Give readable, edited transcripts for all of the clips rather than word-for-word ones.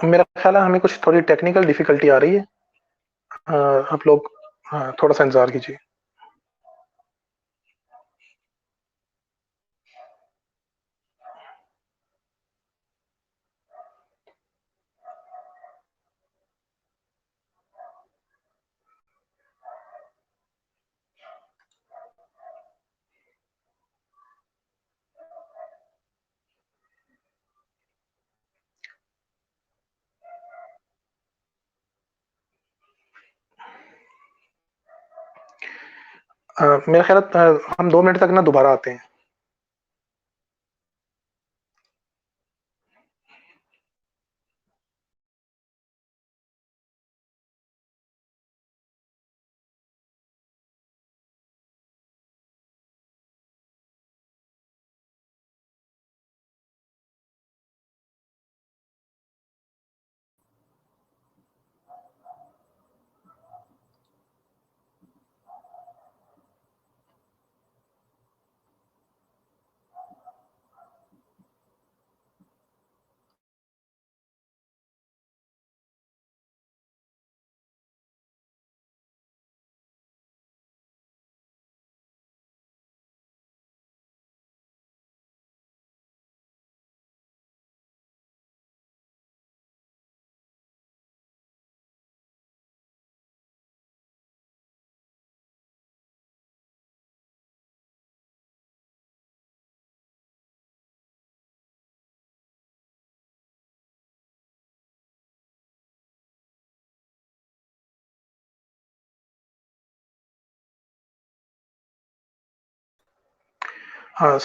میرا خیال ہے ہمیں کچھ تھوڑی ٹیکنیکل ڈیفیکلٹی آ رہی ہے. آپ لوگ تھوڑا سا انتظار کیجیے. میرا خیال ہے ہم 2 منٹ تک نا دوبارہ آتے ہیں.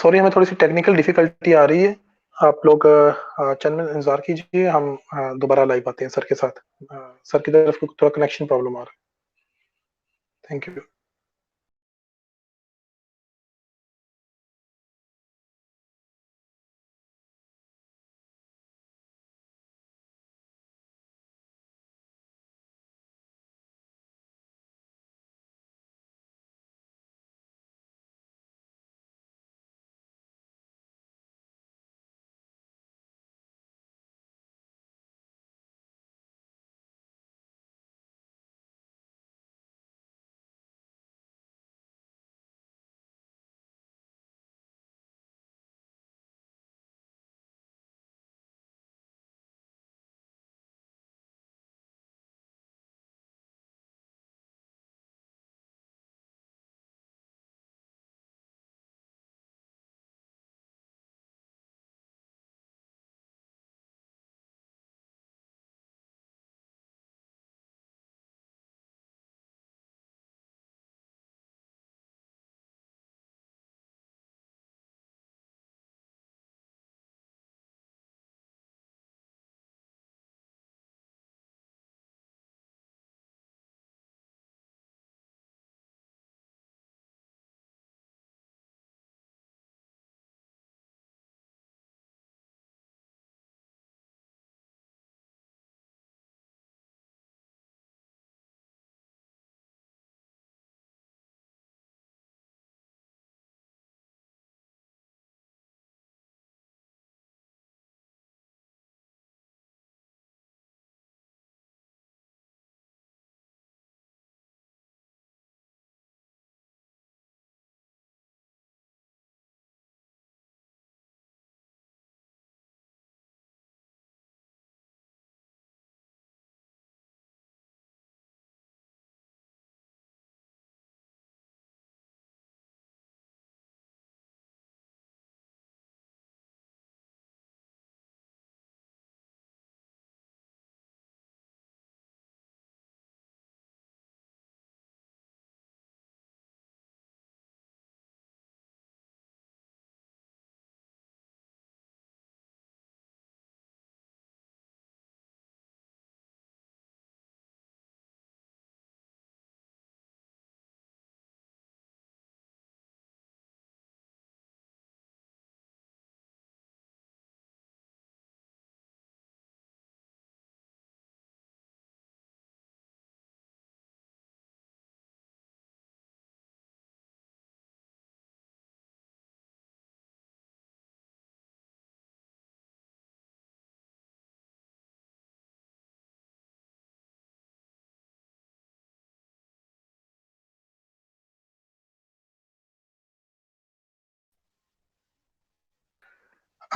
سوری، ہمیں تھوڑی سی ٹیکنیکل ڈیفیکلٹی آ رہی ہے. آپ لوگ چند منٹ انتظار کیجیے. ہم دوبارہ لائیو آتے ہیں سر کے ساتھ. سر کی طرف تھوڑا کنیکشن پرابلم آ رہا ہے. Thank you.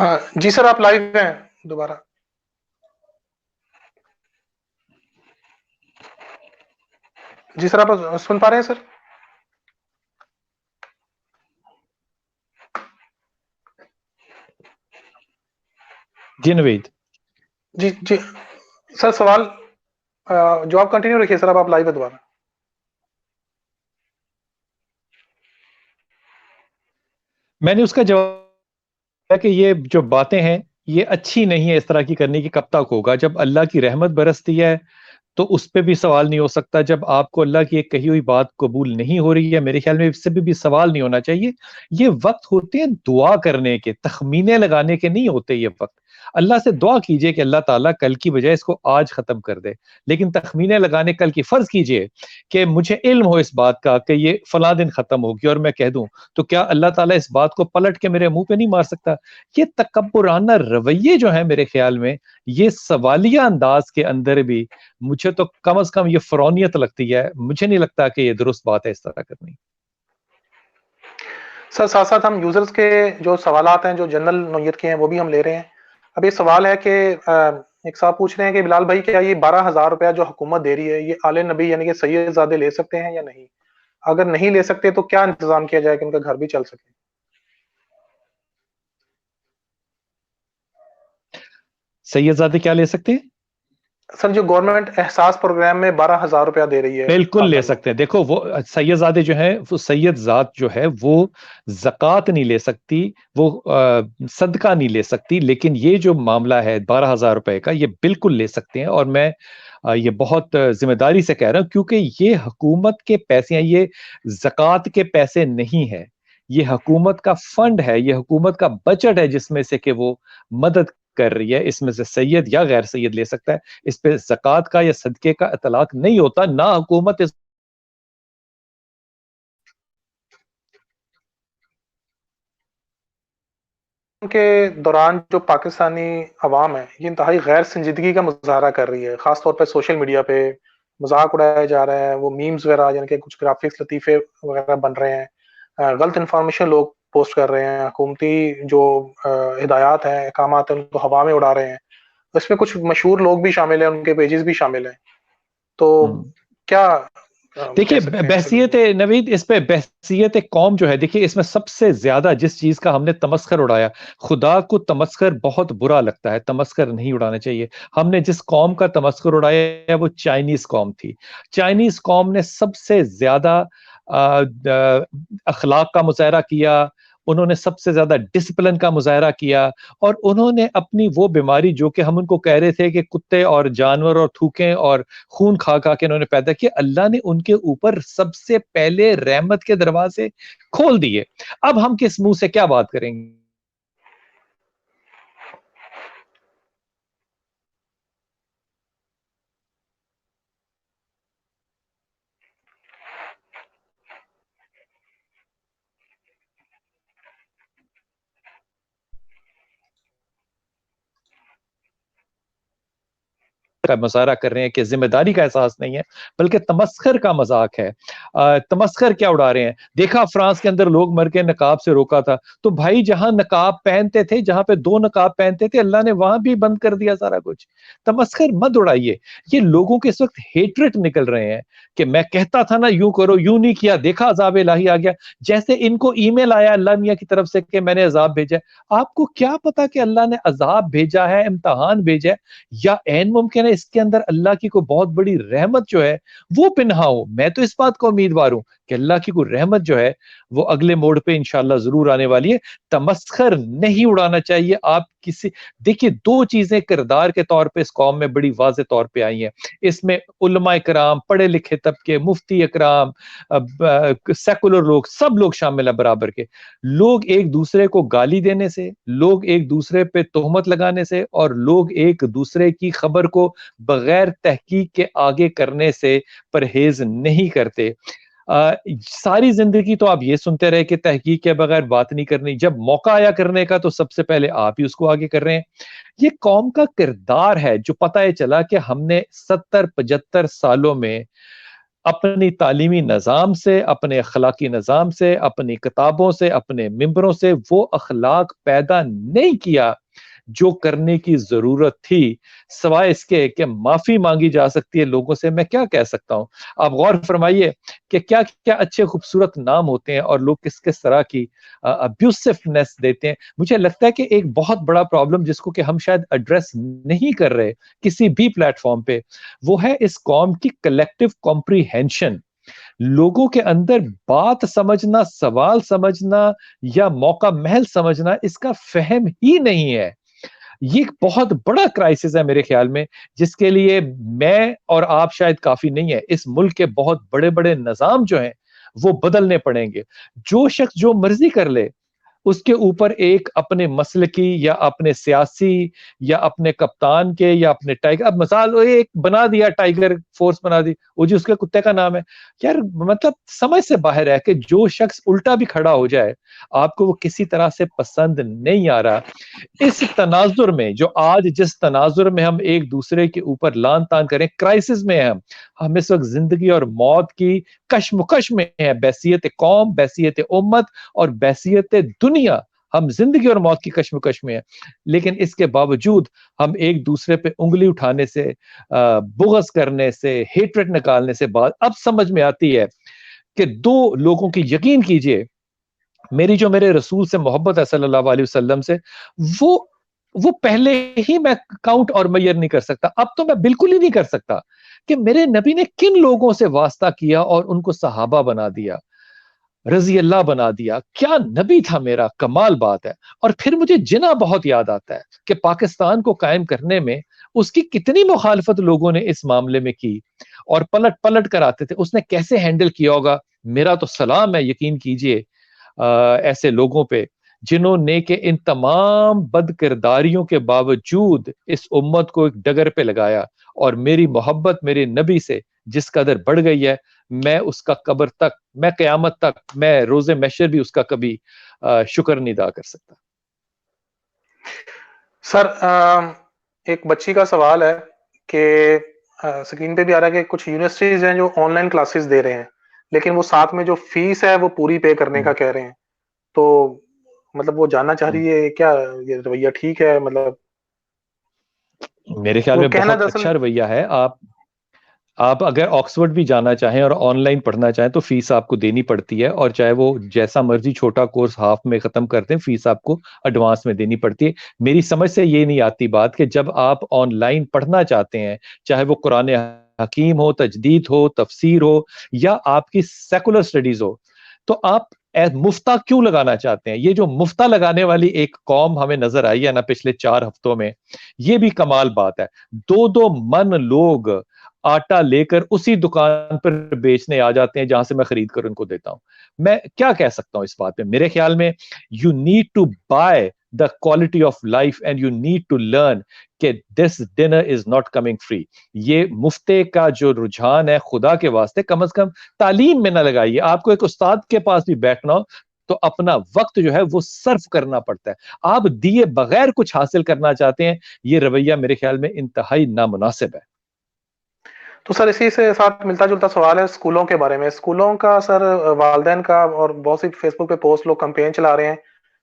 ہاں جی سر، آپ لائیو ہیں دوبارہ؟ جی سر، آپ سن پا رہے ہیں سر؟ جی نوید. جی جی سر، سوال جو آپ کنٹینیو رکھیے سر، اب آپ لائیو ہے دوبارہ. میں نے اس کا جواب کہ یہ جو باتیں ہیں یہ اچھی نہیں ہے اس طرح کی کرنے کی. کب تک ہوگا؟ جب اللہ کی رحمت برستی ہے تو اس پہ بھی سوال نہیں ہو سکتا. جب آپ کو اللہ کی ایک کہی ہوئی بات قبول نہیں ہو رہی ہے، میرے خیال میں اس سے بھی سوال نہیں ہونا چاہیے. یہ وقت ہوتے ہیں دعا کرنے کے، تخمینے لگانے کے نہیں ہوتے. یہ وقت اللہ سے دعا کیجئے کہ اللہ تعالیٰ کل کی بجائے اس کو آج ختم کر دے. لیکن تخمینے لگانے کل کی، فرض کیجئے کہ مجھے علم ہو اس بات کا کہ یہ فلاں دن ختم ہوگی اور میں کہہ دوں، تو کیا اللہ تعالیٰ اس بات کو پلٹ کے میرے منہ پہ نہیں مار سکتا؟ یہ تکبرانہ رویے جو ہیں میرے خیال میں، یہ سوالیہ انداز کے اندر بھی مجھے تو کم از کم یہ فرونیت لگتی ہے. مجھے نہیں لگتا کہ یہ درست بات ہے اس طرح کرنی. سر ساتھ ساتھ ہم یوزرز کے جو سوالات ہیں جو جنرل نوعیت کے ہیں وہ بھی ہم لے رہے ہیں. اب یہ سوال ہے کہ ایک صاحب پوچھ رہے ہیں کہ بلال بھائی، کیا یہ 12,000 روپیہ جو حکومت دے رہی ہے یہ آل نبی یعنی کہ سید زادے لے سکتے ہیں یا نہیں؟ اگر نہیں لے سکتے تو کیا انتظام کیا جائے کہ ان کا گھر بھی چل سکے؟ سید زادے کیا لے سکتے ہیں؟ سر جو گورنمنٹ احساس پروگرام میں 12,000 روپیہ دے رہی ہے بالکل لے خاندان کو. سکتے ہیں. دیکھو وہ سید زادے جو ہیں، وہ سید ذات جو ہے وہ زکوٰۃ نہیں لے سکتی، وہ صدقہ نہیں لے سکتی. لیکن یہ جو معاملہ ہے 12,000 روپے کا، یہ بالکل لے سکتے ہیں. اور میں یہ بہت ذمہ داری سے کہہ رہا ہوں، کیونکہ یہ حکومت کے پیسے ہیں، یہ زکوٰۃ کے پیسے نہیں ہے. یہ حکومت کا فنڈ ہے، یہ حکومت کا بجٹ ہے جس میں سے کہ وہ مدد کر رہی ہے. اس میں سے سید یا غیر سید لے سکتا ہے. اس پہ زکوٰۃ کا یا صدقے کا اطلاق نہیں ہوتا. نہ حکومت اس کے دوران جو پاکستانی عوام ہے یہ انتہائی غیر سنجیدگی کا مظاہرہ کر رہی ہے، خاص طور پہ سوشل میڈیا پہ مذاق اڑایا جا رہا ہے. وہ میمز وغیرہ یعنی کہ کچھ گرافکس لطیفے وغیرہ بن رہے ہیں، غلط انفارمیشن لوگ پوسٹ کر رہے ہیں، حکومتی جو ہدایات ہیں، احکامات ہیں، ان کو ہوا میں اڑا رہے ہیں. اس میں کچھ مشہور لوگ بھی شامل ہیں، ان کے پیجز بھی شامل ہیں. تو کیا کہہ دیکھیے سکتے ہیں اس بحثیت نوید، اس پہ بحثیت قوم جو ہے، دیکھیے اس میں سب سے زیادہ جس چیز کا ہم نے تمسخر اڑایا، خدا کو تمسخر بہت برا لگتا ہے، تمسخر نہیں اڑانا چاہیے. ہم نے جس قوم کا تمسخر اڑایا ہے وہ چائنیز قوم تھی. چائنیز قوم نے سب سے زیادہ اخلاق کا مظاہرہ کیا، انہوں نے سب سے زیادہ ڈسپلن کا مظاہرہ کیا، اور انہوں نے اپنی وہ بیماری جو کہ ہم ان کو کہہ رہے تھے کہ کتے اور جانور اور تھوکیں اور خون کھا کھا کے انہوں نے پیدا کیا، اللہ نے ان کے اوپر سب سے پہلے رحمت کے دروازے کھول دیے. اب ہم کس منہ سے کیا بات کریں گے؟ کا مظاہرہ کر رہے ہیں کہ ذمہ داری کا احساس نہیں ہے، بلکہ تمسخر کا مذاق ہے. تمسخر کیا اڑا رہے ہیں؟ دیکھا فرانس کے اندر لوگ مر کے نقاب سے روکا تھا، تو بھائی جہاں نقاب پہنتے تھے، جہاں پہ 2 نقاب پہنتے تھے، اللہ نے وہاں بھی بند کر دیا سارا کچھ. تمسخر مت اڑائیے. یہ لوگوں کے اس وقت ہیٹرٹ نکل رہے ہیں کہ میں کہتا تھا نا یوں کرو، یوں نہیں کیا، دیکھا عذاب الہی آ گیا. جیسے ان کو ای میل آیا اللہ میاں کی طرف سے کہ میں نے عذاب بھیجا. آپ کو کیا پتا کہ اللہ نے عذاب بھیجا ہے، امتحان بھیجا ہے، یا عین ممکن ہے اس کے اندر اللہ کی کوئی بہت بڑی رحمت جو ہے وہ پنہا ہو. میں تو اس بات کو امیدوار ہوں کہ اللہ کی کوئی رحمت جو ہے وہ اگلے موڑ پہ انشاءاللہ ضرور آنے والی ہے. تمسخر نہیں اڑانا چاہیے. آپ کسی دیکھیے 2 چیزیں کردار کے طور پہ اس قوم میں بڑی واضح طور پہ آئی ہیں. اس میں علماء کرام، پڑھے لکھے طبقے، مفتی اکرام، سیکولر لوگ، سب لوگ شامل ہیں برابر کے. لوگ ایک دوسرے کو گالی دینے سے، لوگ ایک دوسرے پہ تہمت لگانے سے، اور لوگ ایک دوسرے کی خبر کو بغیر تحقیق کے آگے کرنے سے پرہیز نہیں کرتے. ساری زندگی تو آپ یہ سنتے رہے کہ تحقیق کے بغیر بات نہیں کرنی. جب موقع آیا کرنے کا تو سب سے پہلے آپ ہی اس کو آگے کر رہے ہیں. یہ قوم کا کردار ہے جو پتہ ہے چلا کہ ہم نے 70-75 سالوں میں اپنی تعلیمی نظام سے، اپنے اخلاقی نظام سے، اپنی کتابوں سے، اپنے ممبروں سے وہ اخلاق پیدا نہیں کیا جو کرنے کی ضرورت تھی، سوائے اس کے کہ معافی مانگی جا سکتی ہے لوگوں سے. میں کیا کہہ سکتا ہوں؟ آپ غور فرمائیے کہ کیا کیا اچھے خوبصورت نام ہوتے ہیں اور لوگ کس کس طرح کی ابیوسفنس دیتے ہیں. مجھے لگتا ہے کہ ایک بہت بڑا پرابلم جس کو کہ ہم شاید ایڈریس نہیں کر رہے کسی بھی پلیٹ فارم پہ، وہ ہے اس قوم کی کلیکٹو کمپریہنشن. لوگوں کے اندر بات سمجھنا، سوال سمجھنا یا موقع محل سمجھنا، اس کا فہم ہی نہیں ہے. یہ ایک بہت بڑا کرائسس ہے میرے خیال میں، جس کے لیے میں اور آپ شاید کافی نہیں ہے. اس ملک کے بہت بڑے بڑے نظام جو ہیں وہ بدلنے پڑیں گے. جو شخص جو مرضی کر لے، اس کے اوپر ایک اپنے مسلکی یا اپنے سیاسی یا اپنے کپتان کے یا اپنے ٹائگر، اب مثال ایک بنا دیا، ٹائگر فورس بنا دی، وہ جی اس کے کتے کا نام ہے. یار مطلب سمجھ سے باہر ہے کہ جو شخص الٹا بھی کھڑا ہو جائے آپ کو وہ کسی طرح سے پسند نہیں آ رہا. اس تناظر میں، جو آج جس تناظر میں ہم ایک دوسرے کے اوپر لان تان کریں، کرائسس میں ہم اس وقت زندگی اور موت کی کشمکش میں ہیں، بحیثیت قوم، بحیثیت امت اور بحیثیت دنیا. ہم زندگی اور موت کی کشمکش میں ہیں، لیکن اس کے باوجود ہم ایک دوسرے پہ انگلی اٹھانے سے، بغض کرنے سے، ہیٹریٹ نکالنے سے بات اب سمجھ میں آتی ہے کہ دو لوگوں کی، یقین کیجئے میری جو میرے رسول سے محبت ہے صلی اللہ علیہ وسلم سے، وہ پہلے ہی میں کاؤنٹ اور میئر نہیں کر سکتا. اب تو میں بالکل ہی نہیں کر سکتا کہ میرے نبی نے کن لوگوں سے واسطہ کیا اور ان کو صحابہ بنا دیا، رضی اللہ بنا دیا. کیا نبی تھا میرا، کمال بات ہے. اور پھر مجھے جنا بہت یاد آتا ہے کہ پاکستان کو قائم کرنے میں اس کی کتنی مخالفت لوگوں نے اس معاملے میں کی اور پلٹ پلٹ کر آتے تھے. اس نے کیسے ہینڈل کیا ہوگا، میرا تو سلام ہے یقین کیجئے ایسے لوگوں پہ جنہوں نے کہ ان تمام بد کرداریوں کے باوجود اس امت کو ایک ڈگر پہ لگایا. اور میری محبت میرے نبی سے جس قدر بڑھ گئی ہے، میں اس کا قبر تک، میں قیامت تک، میں روز محشر بھی اس کا کبھی شکر نہیں ادا کر سکتا. سر ایک بچی کا سوال ہے کہ سکرین پہ بھی آ رہا ہے کہ کچھ یونیورسٹیز ہیں جو آن لائن کلاسز دے رہے ہیں، لیکن وہ ساتھ میں جو فیس ہے وہ پوری پے کرنے کا کہہ رہے ہیں. تو مطلب وہ جاننا چاہ رہی ہے کیا یہ رویہ ٹھیک ہے؟ مطلب میرے خیال وہ میں کہنا بہت دراصل اچھا رویہ ہے. آپ اگر آکسفورڈ بھی جانا چاہیں اور آن لائن پڑھنا چاہیں تو فیس آپ کو دینی پڑتی ہے، اور چاہے وہ جیسا مرضی چھوٹا کورس ہاف میں ختم کرتے ہیں، فیس آپ کو ایڈوانس میں دینی پڑتی ہے. میری سمجھ سے یہ نہیں آتی بات کہ جب آپ آن لائن پڑھنا چاہتے ہیں، چاہے وہ قرآن حکیم ہو، تجدید ہو، تفسیر ہو، یا آپ کی سیکولر سٹڈیز ہو، تو آپ مفتہ کیوں لگانا چاہتے ہیں؟ یہ جو مفتہ لگانے والی ایک قوم ہمیں نظر آئی ہے نا پچھلے 4 ہفتوں میں، یہ بھی کمال بات ہے. 2 من لوگ آٹا لے کر اسی دکان پر بیچنے آ جاتے ہیں جہاں سے میں خرید کر ان کو دیتا ہوں. میں کیا کہہ سکتا ہوں اس بات پہ؟ میرے خیال میں you need to buy the quality of life and you need to learn کہ this dinner is not coming free. یہ مفتے کا جو رجحان ہے، خدا کے واسطے کم از کم تعلیم میں نہ لگائیے. آپ کو ایک استاد کے پاس بھی بیٹھنا ہو تو اپنا وقت جو ہے وہ صرف کرنا پڑتا ہے. آپ دیے بغیر کچھ حاصل کرنا چاہتے ہیں، یہ رویہ میرے خیال میں انتہائی نامناسب ہے. تو سر اسی سے ساتھ ملتا جلتا سوال ہے اسکولوں کے بارے میں. اسکولوں کا سر والدین کا اور بہت سی فیس بک پہ پوسٹ لوگ کمپین چلا رہے ہیں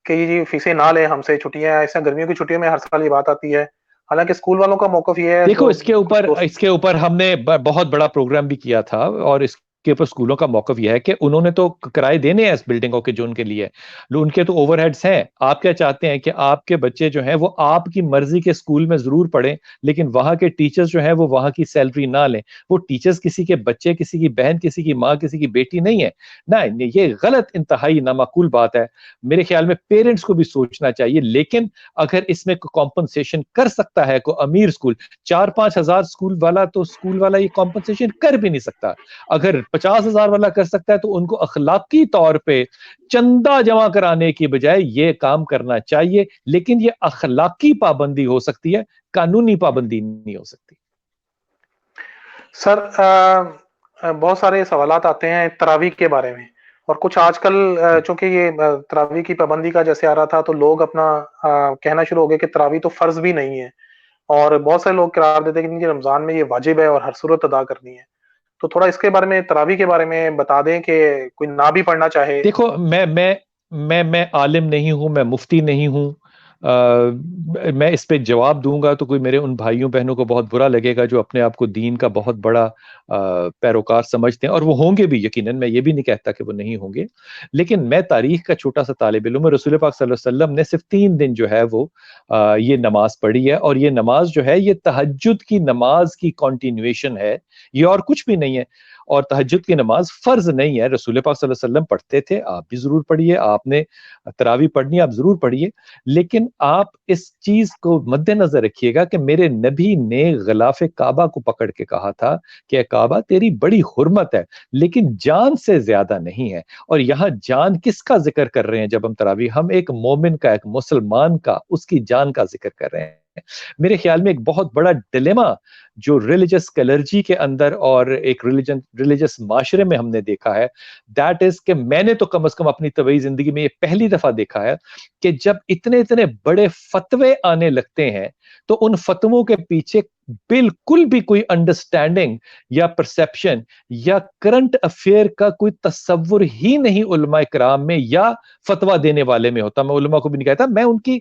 کہ یہ جی فیسیں نہ لیں ہم سے، چھٹیاں ایسے گرمیوں کی چھٹیوں میں ہر سال یہ بات آتی ہے. حالانکہ اسکول والوں کا موقف یہ ہے دیکھو جو کچھ اس کے اوپر ہم نے بہت بڑا پروگرام بھی کیا تھا، اور اس کے اوپر اسکولوں کا موقف یہ ہے کہ انہوں نے تو کرائے دینے ہیں اس بلڈنگوں کے جو ان کے لیے، ان کے تو اوور ہیڈز ہیں. آپ کیا چاہتے ہیں کہ آپ کے بچے جو ہیں وہ آپ کی مرضی کے اسکول میں ضرور پڑھیں، لیکن وہاں کے ٹیچرز جو ہیں وہ وہاں کی سیلری نہ لیں؟ وہ ٹیچرز کسی کے بچے، کسی کی بہن، کسی کی ماں، کسی کی بیٹی نہیں ہے. نہیں، یہ غلط، انتہائی نامعقول بات ہے. میرے خیال میں پیرنٹس کو بھی سوچنا چاہیے. لیکن اگر اس میں کمپنسیشن کر سکتا ہے کوئی امیر اسکول، 4-5 ہزار اسکول والا یہ کمپنسیشن کر بھی نہیں سکتا. اگر 50 ہزار والا کر سکتا ہے تو ان کو اخلاقی طور پہ چندہ جمع کرانے کی بجائے یہ کام کرنا چاہیے. لیکن یہ اخلاقی پابندی ہو سکتی ہے، قانونی پابندی نہیں ہو سکتی. سر بہت سارے سوالات آتے ہیں تراویح کے بارے میں، اور کچھ آج کل چونکہ یہ تراویح کی پابندی کا جیسے آ رہا تھا تو لوگ اپنا کہنا شروع ہو گئے کہ تراویح تو فرض بھی نہیں ہے، اور بہت سارے لوگ قرار دیتے ہیں کہ رمضان میں یہ واجب ہے اور ہر صورت ادا کرنی ہے. تو تھوڑا اس کے بارے میں، تراویح کے بارے میں بتا دیں کہ کوئی نہ بھی پڑھنا چاہے۔ دیکھو میں عالم نہیں ہوں، میں مفتی نہیں ہوں، میں اس پہ جواب دوں گا تو کوئی میرے ان بھائیوں بہنوں کو بہت برا لگے گا جو اپنے آپ کو دین کا بہت بڑا پیروکار سمجھتے ہیں، اور وہ ہوں گے بھی یقیناً، میں یہ بھی نہیں کہتا کہ وہ نہیں ہوں گے، لیکن میں تاریخ کا چھوٹا سا طالب علم ہوں۔ رسول پاک صلی اللہ علیہ وسلم نے صرف 3 دن جو ہے وہ یہ نماز پڑھی ہے، اور یہ نماز جو ہے یہ تہجد کی نماز کی کنٹینیویشن ہے، یہ اور کچھ بھی نہیں ہے۔ اور تہجد کی نماز فرض نہیں ہے، رسول پاک صلی اللہ علیہ وسلم پڑھتے تھے، آپ بھی ضرور پڑھیے، آپ نے تراویح پڑھنی ہے آپ ضرور پڑھیے، لیکن آپ اس چیز کو مد نظر رکھیے گا کہ میرے نبی نے غلاف کعبہ کو پکڑ کے کہا تھا کہ اے کعبہ تیری بڑی حرمت ہے لیکن جان سے زیادہ نہیں ہے، اور یہاں جان کس کا ذکر کر رہے ہیں جب ہم تراویح، ہم ایک مومن کا، ایک مسلمان کا، اس کی جان کا ذکر کر رہے ہیں۔ میرے خیال میں ایک بہت بڑا ڈیلیما جو ریلیجس کلرجی کے اندر اور ایک ریلیجس معاشرے میں ہم نے دیکھا ہے، دیٹ از کہ میں نے تو کم از کم اپنی طبعی زندگی میں یہ پہلی دفعہ دیکھا ہے کہ جب اتنے اتنے بڑے فتوے آنے لگتے ہیں تو ان فتووں کے پیچھے بالکل بھی کوئی انڈرسٹینڈنگ یا پرسپشن یا کرنٹ افیئر کا کوئی تصور ہی نہیں علماء کرام میں یا فتویٰ دینے والے میں ہوتا۔ میں علماء کو بھی نہیں کہتا، میں ان کی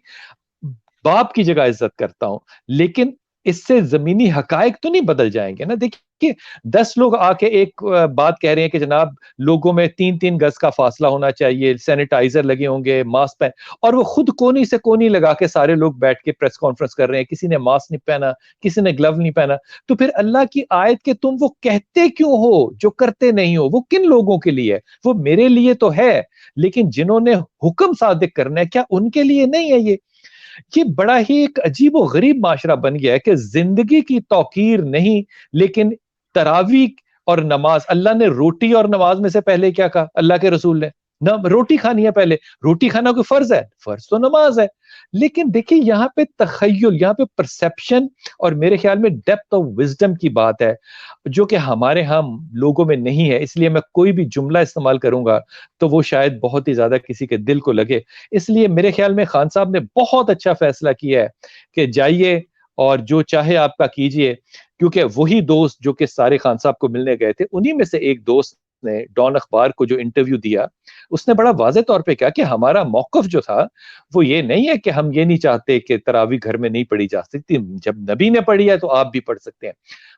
باپ کی جگہ عزت کرتا ہوں، لیکن اس سے زمینی حقائق تو نہیں بدل جائیں گے نا۔ دیکھیے 10 لوگ آ کے ایک بات کہہ رہے ہیں کہ جناب لوگوں میں 3 گز کا فاصلہ ہونا چاہیے، سینیٹائزر لگے ہوں گے، ماسک پہن، اور وہ خود کونی سے کونی لگا کے سارے لوگ بیٹھ کے پریس کانفرنس کر رہے ہیں، کسی نے ماسک نہیں پہنا، کسی نے گلو نہیں پہنا۔ تو پھر اللہ کی آیت کہ تم وہ کہتے کیوں ہو جو کرتے نہیں ہو، وہ کن لوگوں کے لیے؟ وہ میرے لیے تو ہے، لیکن جنہوں نے حکم صادق کرنا ہے کیا ان کے لیے نہیں ہے؟ یہ بڑا ہی ایک عجیب و غریب معاشرہ بن گیا ہے کہ زندگی کی توقیر نہیں، لیکن تراویح اور نماز، اللہ نے روٹی اور نماز میں سے پہلے کیا کہا؟ اللہ کے رسول نے نہ روٹی کھانی ہے پہلے، روٹی کھانا کوئی فرض ہے؟ فرض تو نماز ہے۔ لیکن دیکھیں یہاں پہ تخیل، یہاں پہ پرسپشن، اور میرے خیال میں ڈیپتھ آف وزڈم کی بات ہے جو کہ ہمارے ہم لوگوں میں نہیں ہے، اس لیے میں کوئی بھی جملہ استعمال کروں گا تو وہ شاید بہت ہی زیادہ کسی کے دل کو لگے۔ اس لیے میرے خیال میں خان صاحب نے بہت اچھا فیصلہ کیا ہے کہ جائیے اور جو چاہے آپ کا کیجئے، کیونکہ وہی دوست جو کہ سارے خان صاحب کو ملنے گئے تھے، انہی میں سے ایک دوست نے ڈان اخبار کو جو انٹرویو دیا، اس نے بڑا واضح طور پہ کہا کہ ہمارا موقف جو تھا وہ یہ نہیں ہے کہ ہم یہ نہیں چاہتے کہ تراویح گھر میں نہیں پڑھی جا سکتی، جب نبی نے پڑھی ہے تو آپ بھی پڑھ سکتے ہیں۔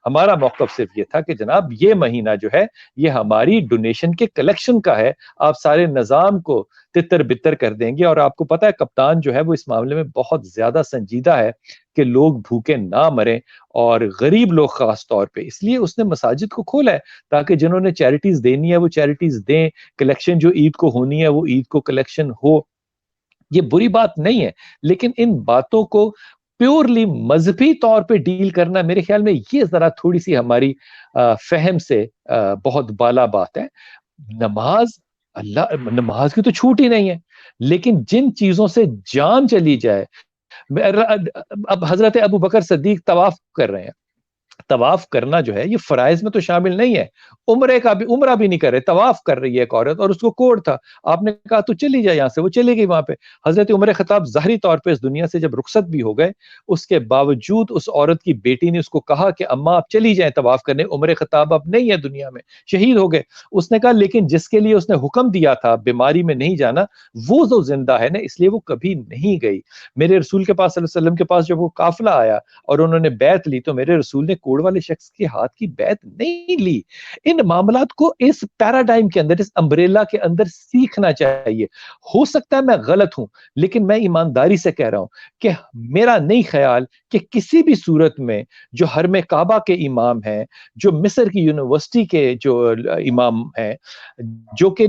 ہمارا موقف صرف یہ تھا کہ جناب یہ مہینہ جو ہے یہ ہماری ڈونیشن کے کلیکشن کا ہے، آپ سارے نظام کو تتر بتر کر دیں گے، اور آپ کو پتا ہے کپتان جو ہے وہ اس معاملے میں بہت زیادہ سنجیدہ ہے کہ لوگ بھوکے نہ مریں، اور غریب لوگ خاص طور پہ، اس لیے اس نے مساجد کو کھولا ہے تاکہ جنہوں نے چیریٹیز دینی ہے وہ چیریٹیز دیں، کلیکشن جو عید کو ہونی ہے وہ عید کو کلیکشن ہو۔ یہ بری بات نہیں ہے، لیکن ان باتوں کو پیورلی مذہبی طور پہ ڈیل کرنا میرے خیال میں یہ ذرا تھوڑی سی ہماری فہم سے بہت بالا بات ہے۔ نماز، نماز کی تو چھوٹ ہی نہیں ہے، لیکن جن چیزوں سے جان چلی جائے، اب حضرت ابو بکر صدیق طواف کر رہے ہیں، طواف کرنا جو ہے یہ فرائض میں تو شامل نہیں ہے، عمرہ بھی نہیں کر رہے، طواف کر رہی ہے ایک عورت، اور اس کو کوڑ تھا، آپ نے کہا تو چلی جائے یہاں سے، وہ چلی گئی وہاں پہ۔ حضرت عمر خطاب ظاہری طور پہ اس دنیا سے جب رخصت بھی ہو گئے، اس کے باوجود اس عورت کی بیٹی نے اس کو کہا کہ اماں آپ چلی جائیں طواف کرنے، عمر خطاب اب نہیں ہے دنیا میں، شہید ہو گئے۔ اس نے کہا لیکن جس کے لیے اس نے حکم دیا تھا بیماری میں نہیں جانا، وہ جو زندہ ہے نا، اس لیے وہ کبھی نہیں گئی۔ میرے رسول کے پاس صلی اللہ علیہ وسلم کے پاس جب وہ قافلہ آیا اور انہوں نے بیعت لی تو میرے رسول نے کوڑ والے شخص کے ہاتھ کی بیعت نہیں لی۔ ان معاملات کو اس پیراڈائم کے اندر، اس امبریلا کے اندر سیکھنا چاہیے۔ ہو سکتا ہے میں غلط ہوں، لیکن میں ایمانداری سے کہہ رہا ہوں کہ میرا نہیں خیال کہ کسی بھی صورت میں جو حرم کعبہ کے امام ہیں، جو مصر کی یونیورسٹی کے جو امام ہیں، جو کہ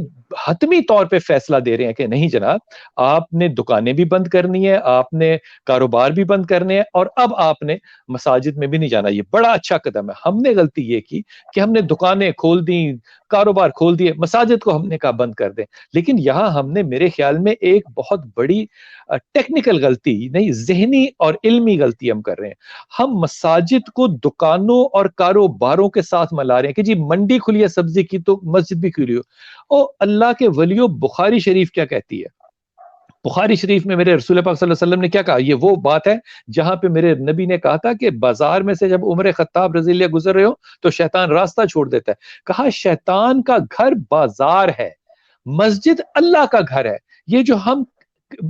حتمی طور پہ فیصلہ دے رہے ہیں کہ نہیں جناب آپ نے دکانیں بھی بند کرنی ہے، آپ نے کاروبار بھی بند کرنے ہیں، اور اب آپ نے مساجد میں بھی نہیں جانا، یہ بڑا اچھا قدم ہے۔ ہم نے غلطی یہ کی کہ ہم نے دکانیں کھول دی، کاروبار کھول دیے، مساجد کو ہم نے کہا بند کر دیں، لیکن یہاں ہم نے میرے خیال میں ایک بہت بڑی ٹیکنیکل غلطی نہیں، ذہنی اور علمی غلطی ہم کر رہے ہیں۔ ہم مساجد کو دکانوں اور کاروباروں کے ساتھ ملا رہے ہیں کہ جی منڈی کھلی ہے سبزی کی تو مسجد بھی کھلی ہو۔ او اللہ کے ولیو، بخاری شریف کیا کہتی ہے؟ بخاری شریف میں میرے رسول پاک صلی اللہ علیہ وسلم نے کیا کہا؟ یہ وہ بات ہے جہاں پہ میرے نبی نے کہا تھا کہ بازار میں سے جب عمر خطاب رضی اللہ گزر رہے ہو تو شیطان راستہ چھوڑ دیتا ہے. کہا شیطان کا گھر بازار ہے، مسجد اللہ کا گھر ہے. یہ جو ہم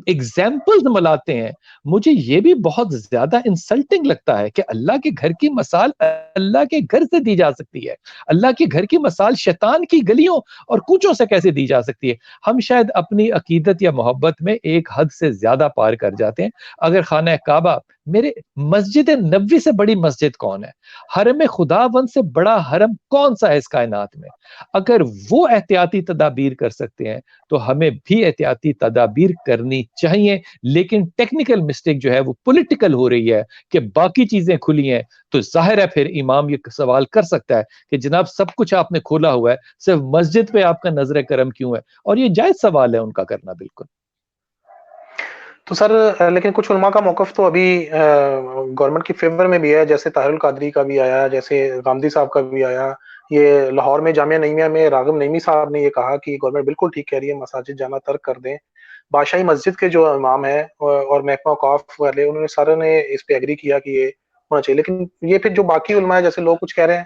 ایگزامپلز ملاتے ہیں، مجھے یہ بھی بہت زیادہ انسلٹنگ لگتا ہے کہ اللہ کے گھر کی مثال اللہ کے گھر سے دی جا سکتی ہے، اللہ کے گھر کی مثال شیطان کی گلیوں اور کوچوں سے کیسے دی جا سکتی ہے؟ ہم شاید اپنی عقیدت یا محبت میں ایک حد سے زیادہ پار کر جاتے ہیں. اگر خانہ کعبہ، میرے مسجد نبوی سے بڑی مسجد کون ہے؟ حرم خداوند سے بڑا حرم کون سا ہے اس کائنات میں؟ اگر وہ احتیاطی تدابیر کر سکتے ہیں تو ہمیں بھی احتیاطی تدابیر کرنی چاہیے. لیکن ٹیکنیکل مسٹیک جو ہے وہ پولیٹیکل ہو رہی ہے کہ باقی چیزیں کھلی ہیں تو ظاہر ہے پھر امام یہ سوال کر سکتا ہے کہ جناب سب کچھ آپ نے کھولا ہوا ہے، صرف مسجد پہ آپ کا نظر کرم کیوں ہے؟ اور یہ جائز سوال ہے ان کا کرنا. بالکل. تو سر لیکن کچھ علماء کا موقف تو ابھی گورنمنٹ کی فیور میں بھی ہے، جیسے طاہر القادری کا بھی آیا، جیسے غامدی صاحب کا بھی آیا. یہ لاہور میں جامعہ نعیمیہ میں راغب نعیمی صاحب نے یہ کہا کہ گورنمنٹ بالکل ٹھیک کہہ رہی ہے، مساجد جانا ترک کر دیں. بادشاہی مسجد کے جو امام ہیں اور محکمہ اوقاف والے، انہوں نے سارے نے اس پہ ایگری کیا کہ یہ ہونا چاہیے. لیکن یہ پھر جو باقی علماء ہیں، جیسے لوگ کچھ کہہ رہے ہیں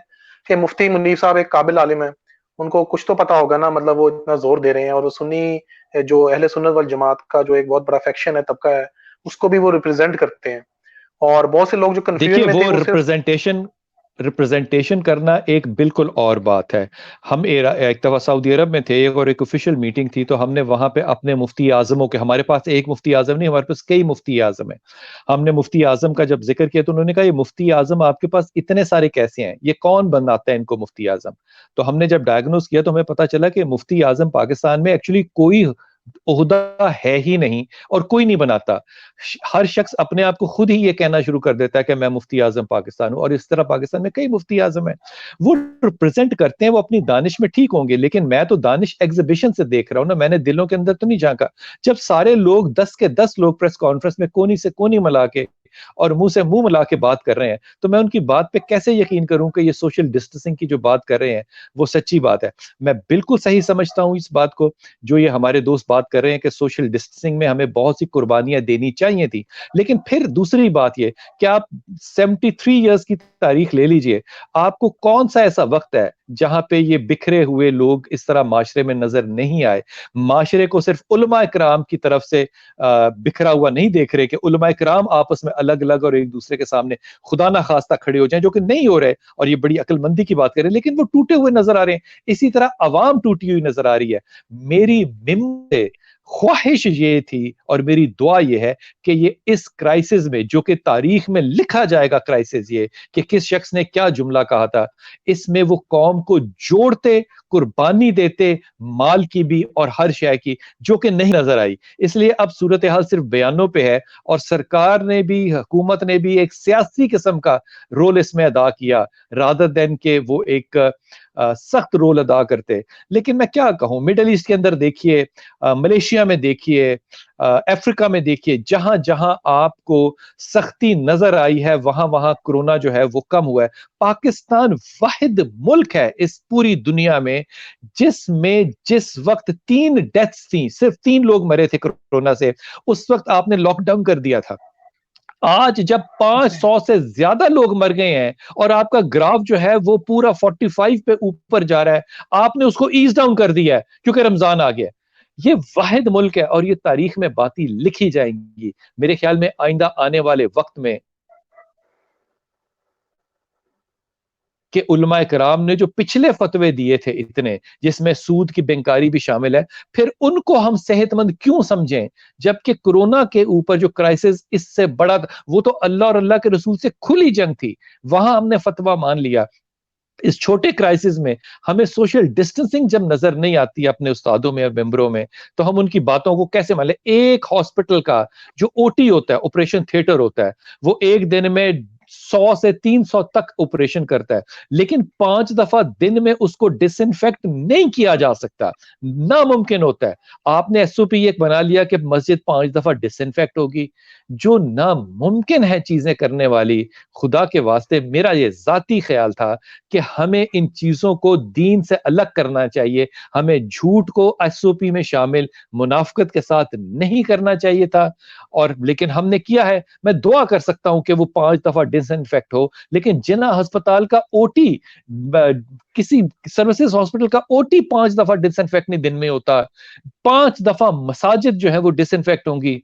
کہ مفتی منیر صاحب ایک قابل عالم ہیں، ان کو کچھ تو پتا ہوگا نا، مطلب وہ اتنا زور دے رہے ہیں، اور وہ سنی جو اہل سنت والجماعت کا جو ایک بہت بڑا فیکشن ہے، طبقہ ہے، اس کو بھی وہ ریپرزینٹ کرتے ہیں. اور بہت سے لوگ جو دیکھیے کنفیوژن میں تھے وہ وہ صرف ریپرزنٹیشن کرنا ایک بالکل اور بات ہے. ہم ایک دفعہ سعودی عرب میں تھے اور ایک آفیشیل میٹنگ تھی، تو ہم نے وہاں پہ اپنے مفتی اعظموں کے، ہمارے پاس ایک مفتی اعظم نہیں، ہمارے پاس کئی مفتی اعظم ہیں. ہم نے مفتی اعظم کا جب ذکر کیا تو انہوں نے کہا یہ مفتی اعظم آپ کے پاس اتنے سارے کیسے ہیں، یہ کون بناتا ہے ان کو مفتی اعظم؟ تو ہم نے جب ڈائگنوز کیا تو ہمیں پتا چلا کہ مفتی اعظم پاکستان میں ایکچولی کوئی عہدہ ہے ہی نہیں اور کوئی نہیں بناتا. ہر شخص اپنے آپ کو خود ہی یہ کہنا شروع کر دیتا ہے کہ میں مفتی اعظم پاکستان ہوں، اور اس طرح پاکستان میں کئی مفتی اعظم ہیں. وہ ریپرزینٹ کرتے ہیں، وہ اپنی دانش میں ٹھیک ہوں گے، لیکن میں تو دانش ایگزیبیشن سے دیکھ رہا ہوں نا، میں نے دلوں کے اندر تو نہیں جھانکا. جب سارے لوگ 10 کے 10 لوگ پریس کانفرنس میں کونی سے کونی ملا کے اور منہ سے منہ ملا کے بات کر رہے ہیں، تو میں ان کی بات پہ کیسے یقین کروں کہ یہ سوشل ڈسٹنسنگ کی جو بات کر رہے ہیں وہ سچی بات ہے؟ میں بالکل صحیح سمجھتا ہوں اس بات کو جو یہ ہمارے دوست بات کر رہے ہیں کہ سوشل ڈسٹنسنگ میں ہمیں بہت سی قربانیاں دینی چاہیے تھی. لیکن پھر دوسری بات یہ کہ آپ 73 ایئرز کی تاریخ لے لیجئے، آپ کو کون سا ایسا وقت ہے جہاں پہ یہ بکھرے ہوئے لوگ اس طرح معاشرے میں نظر نہیں آئے؟ معاشرے کو صرف علماء کرام کی طرف سے بکھرا ہوا نہیں دیکھ رہے کہ علماء کرام آپس میں الگ الگ اور ایک دوسرے کے سامنے خدا نہ خواستہ کھڑے ہو جائیں، جو کہ نہیں ہو رہے، اور یہ بڑی عقل مندی کی بات کر رہے ہیں، لیکن وہ ٹوٹے ہوئے نظر آ رہے ہیں. اسی طرح عوام ٹوٹی ہوئی نظر آ رہی ہے. میری سے خواہش یہ تھی اور میری دعا یہ ہے کہ یہ اس کرائسس میں، جو کہ تاریخ میں لکھا جائے گا کرائسس یہ کہ کس شخص نے کیا جملہ کہا تھا، اس میں وہ قوم کو جوڑتے، قربانی دیتے، مال کی بھی اور ہر شے کی، جو کہ نہیں نظر آئی. اس لیے اب صورتحال صرف بیانوں پہ ہے، اور سرکار نے بھی، حکومت نے بھی ایک سیاسی قسم کا رول اس میں ادا کیا رادر دین کہ وہ ایک سخت رول ادا کرتے. لیکن میں کیا کہوں، مڈل ایسٹ کے اندر دیکھیے، ملیشیا میں دیکھیے، افریقہ میں دیکھیے، جہاں جہاں آپ کو سختی نظر آئی ہے وہاں وہاں کرونا جو ہے وہ کم ہوا ہے. پاکستان واحد ملک ہے اس پوری دنیا میں جس وقت 3 ڈیتھس تھیں، صرف 3 لوگ مرے تھے کرونا سے، اس وقت آپ نے لاک ڈاؤن کر دیا تھا. آج جب 500 سے زیادہ لوگ مر گئے ہیں اور آپ کا گراف جو ہے وہ پورا 45 پہ اوپر جا رہا ہے، آپ نے اس کو ایز ڈاؤن کر دیا ہے کیونکہ رمضان آ گیا. یہ واحد ملک ہے اور یہ تاریخ میں باتیں لکھی جائیں گی. میرے خیال میں آئندہ آنے والے وقت میں کہ علماء کرام نے جو پچھلے فتوے دیے تھے اتنے، جس میں سود کی بینکاری بھی شامل ہے، پھر ان کو ہم صحت مند کیوں سمجھیں، جبکہ کرونا کے اوپر جو کرائسس اس سے بڑا، وہ تو اللہ اور اللہ کے رسول سے کھلی جنگ تھی، وہاں ہم نے فتویٰ مان لیا. اس چھوٹے کرائسس میں ہمیں سوشل ڈسٹنسنگ جب نظر نہیں آتی اپنے استادوں میں اور ممبروں میں، تو ہم ان کی باتوں کو کیسے مان لیں؟ ایک ہاسپٹل کا جو او ٹی ہوتا ہے، آپریشن تھیٹر ہوتا ہے، وہ ایک دن میں 100 سے 300 تک آپریشن کرتا ہے، لیکن 5 دفعہ دن میں اس کو ڈس انفیکٹ نہیں کیا جا سکتا، ناممکن ہوتا ہے۔ آپ نے ایس او پی ایک بنا لیا کہ مسجد 5 دفعہ ڈس انفیکٹ ہوگی، جو ناممکن ہے چیزیں کرنے والی۔ خدا کے واسطے میرا یہ ذاتی خیال تھا کہ ہمیں ان چیزوں کو دین سے الگ کرنا چاہیے، ہمیں جھوٹ کو ایس او پی میں شامل منافقت کے ساتھ نہیں کرنا چاہیے تھا، اور لیکن ہم نے کیا ہے۔ میں دعا کر سکتا ہوں کہ وہ 5 دفعہ ڈس انفیکٹ ہو، لیکن جنا ہسپتال کا او ٹی، کسی سروسز ہاسپٹل کا او ٹی 5 دفعہ ڈس انفیکٹ نہیں دن میں ہوتا، 5 دفعہ مساجد جو ہے وہ ڈس انفیکٹ ہوں گی۔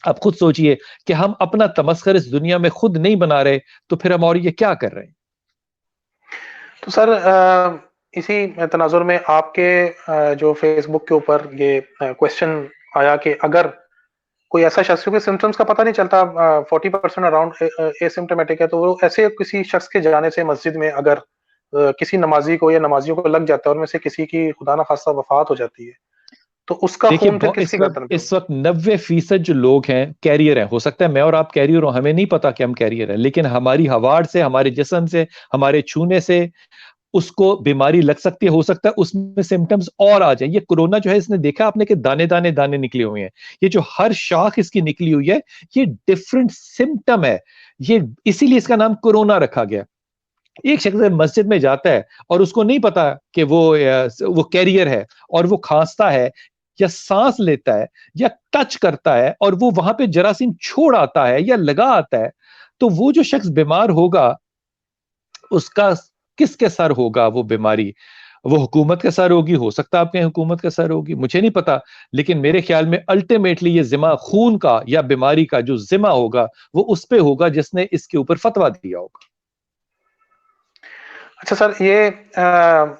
اب خود سوچئے کہ ہم اپنا تمسخر اس دنیا میں خود نہیں بنا رہے تو پھر ہم اور یہ کیا کر رہے ہیں؟ تو سر اسی تناظر میں آپ کے جو فیس بک کے اوپر یہ کوشچن آیا کہ اگر کوئی ایسا شخص، کیونکہ سمٹمز کا پتہ نہیں چلتا، 40% اراؤنڈ اے سمٹمیٹک ہے، تو وہ ایسے کسی شخص کے جانے سے مسجد میں اگر کسی نمازی کو یا نمازیوں کو لگ جاتا ہے اور میں سے کسی کی خدا نہ خواستہ وفات ہو جاتی ہے، تو اس کا دیکھیے خون پھر کس کی گردن پہ اس وقت 90% جو لوگ ہیں کیریئر ہیں، ہو سکتا ہے میں اور آپ کیریئر ہوں، ہمیں نہیں پتا کہ ہم کیریئر ہیں، لیکن ہماری ہواڑ سے، ہمارے جسم سے، ہمارے چھونے سے اس کو بیماری لگ سکتی ہے، ہو سکتا ہے اس میں سمٹمز اور آ جائیں۔ یہ کورونا جو ہے، اس نے دیکھا آپ نے کہ دانے دانے دانے نکلے ہوئے ہیں، یہ جو ہر شاخ اس کی نکلی ہوئی ہے یہ ڈفرنٹ سمٹم ہے، یہ اسی لیے اس کا نام کورونا رکھا گیا۔ ایک شخص مسجد میں جاتا ہے اور اس کو نہیں پتا کہ وہ کیریئر ہے، اور وہ کھانستا ہے یا سانس لیتا ہے یا ٹچ کرتا ہے اور وہ وہاں پہ جراثیم چھوڑ آتا ہے یا لگا آتا ہے، تو وہ جو شخص بیمار ہوگا اس کا کس کے سر ہوگا وہ بیماری؟ وہ حکومت کے سر ہوگی، ہو سکتا ہے آپ کے حکومت کے سر ہوگی، مجھے نہیں پتا، لیکن میرے خیال میں الٹیمیٹلی یہ ذمہ خون کا یا بیماری کا جو ذمہ ہوگا وہ اس پہ ہوگا جس نے اس کے اوپر فتویٰ دیا ہوگا۔ اچھا سر، یہ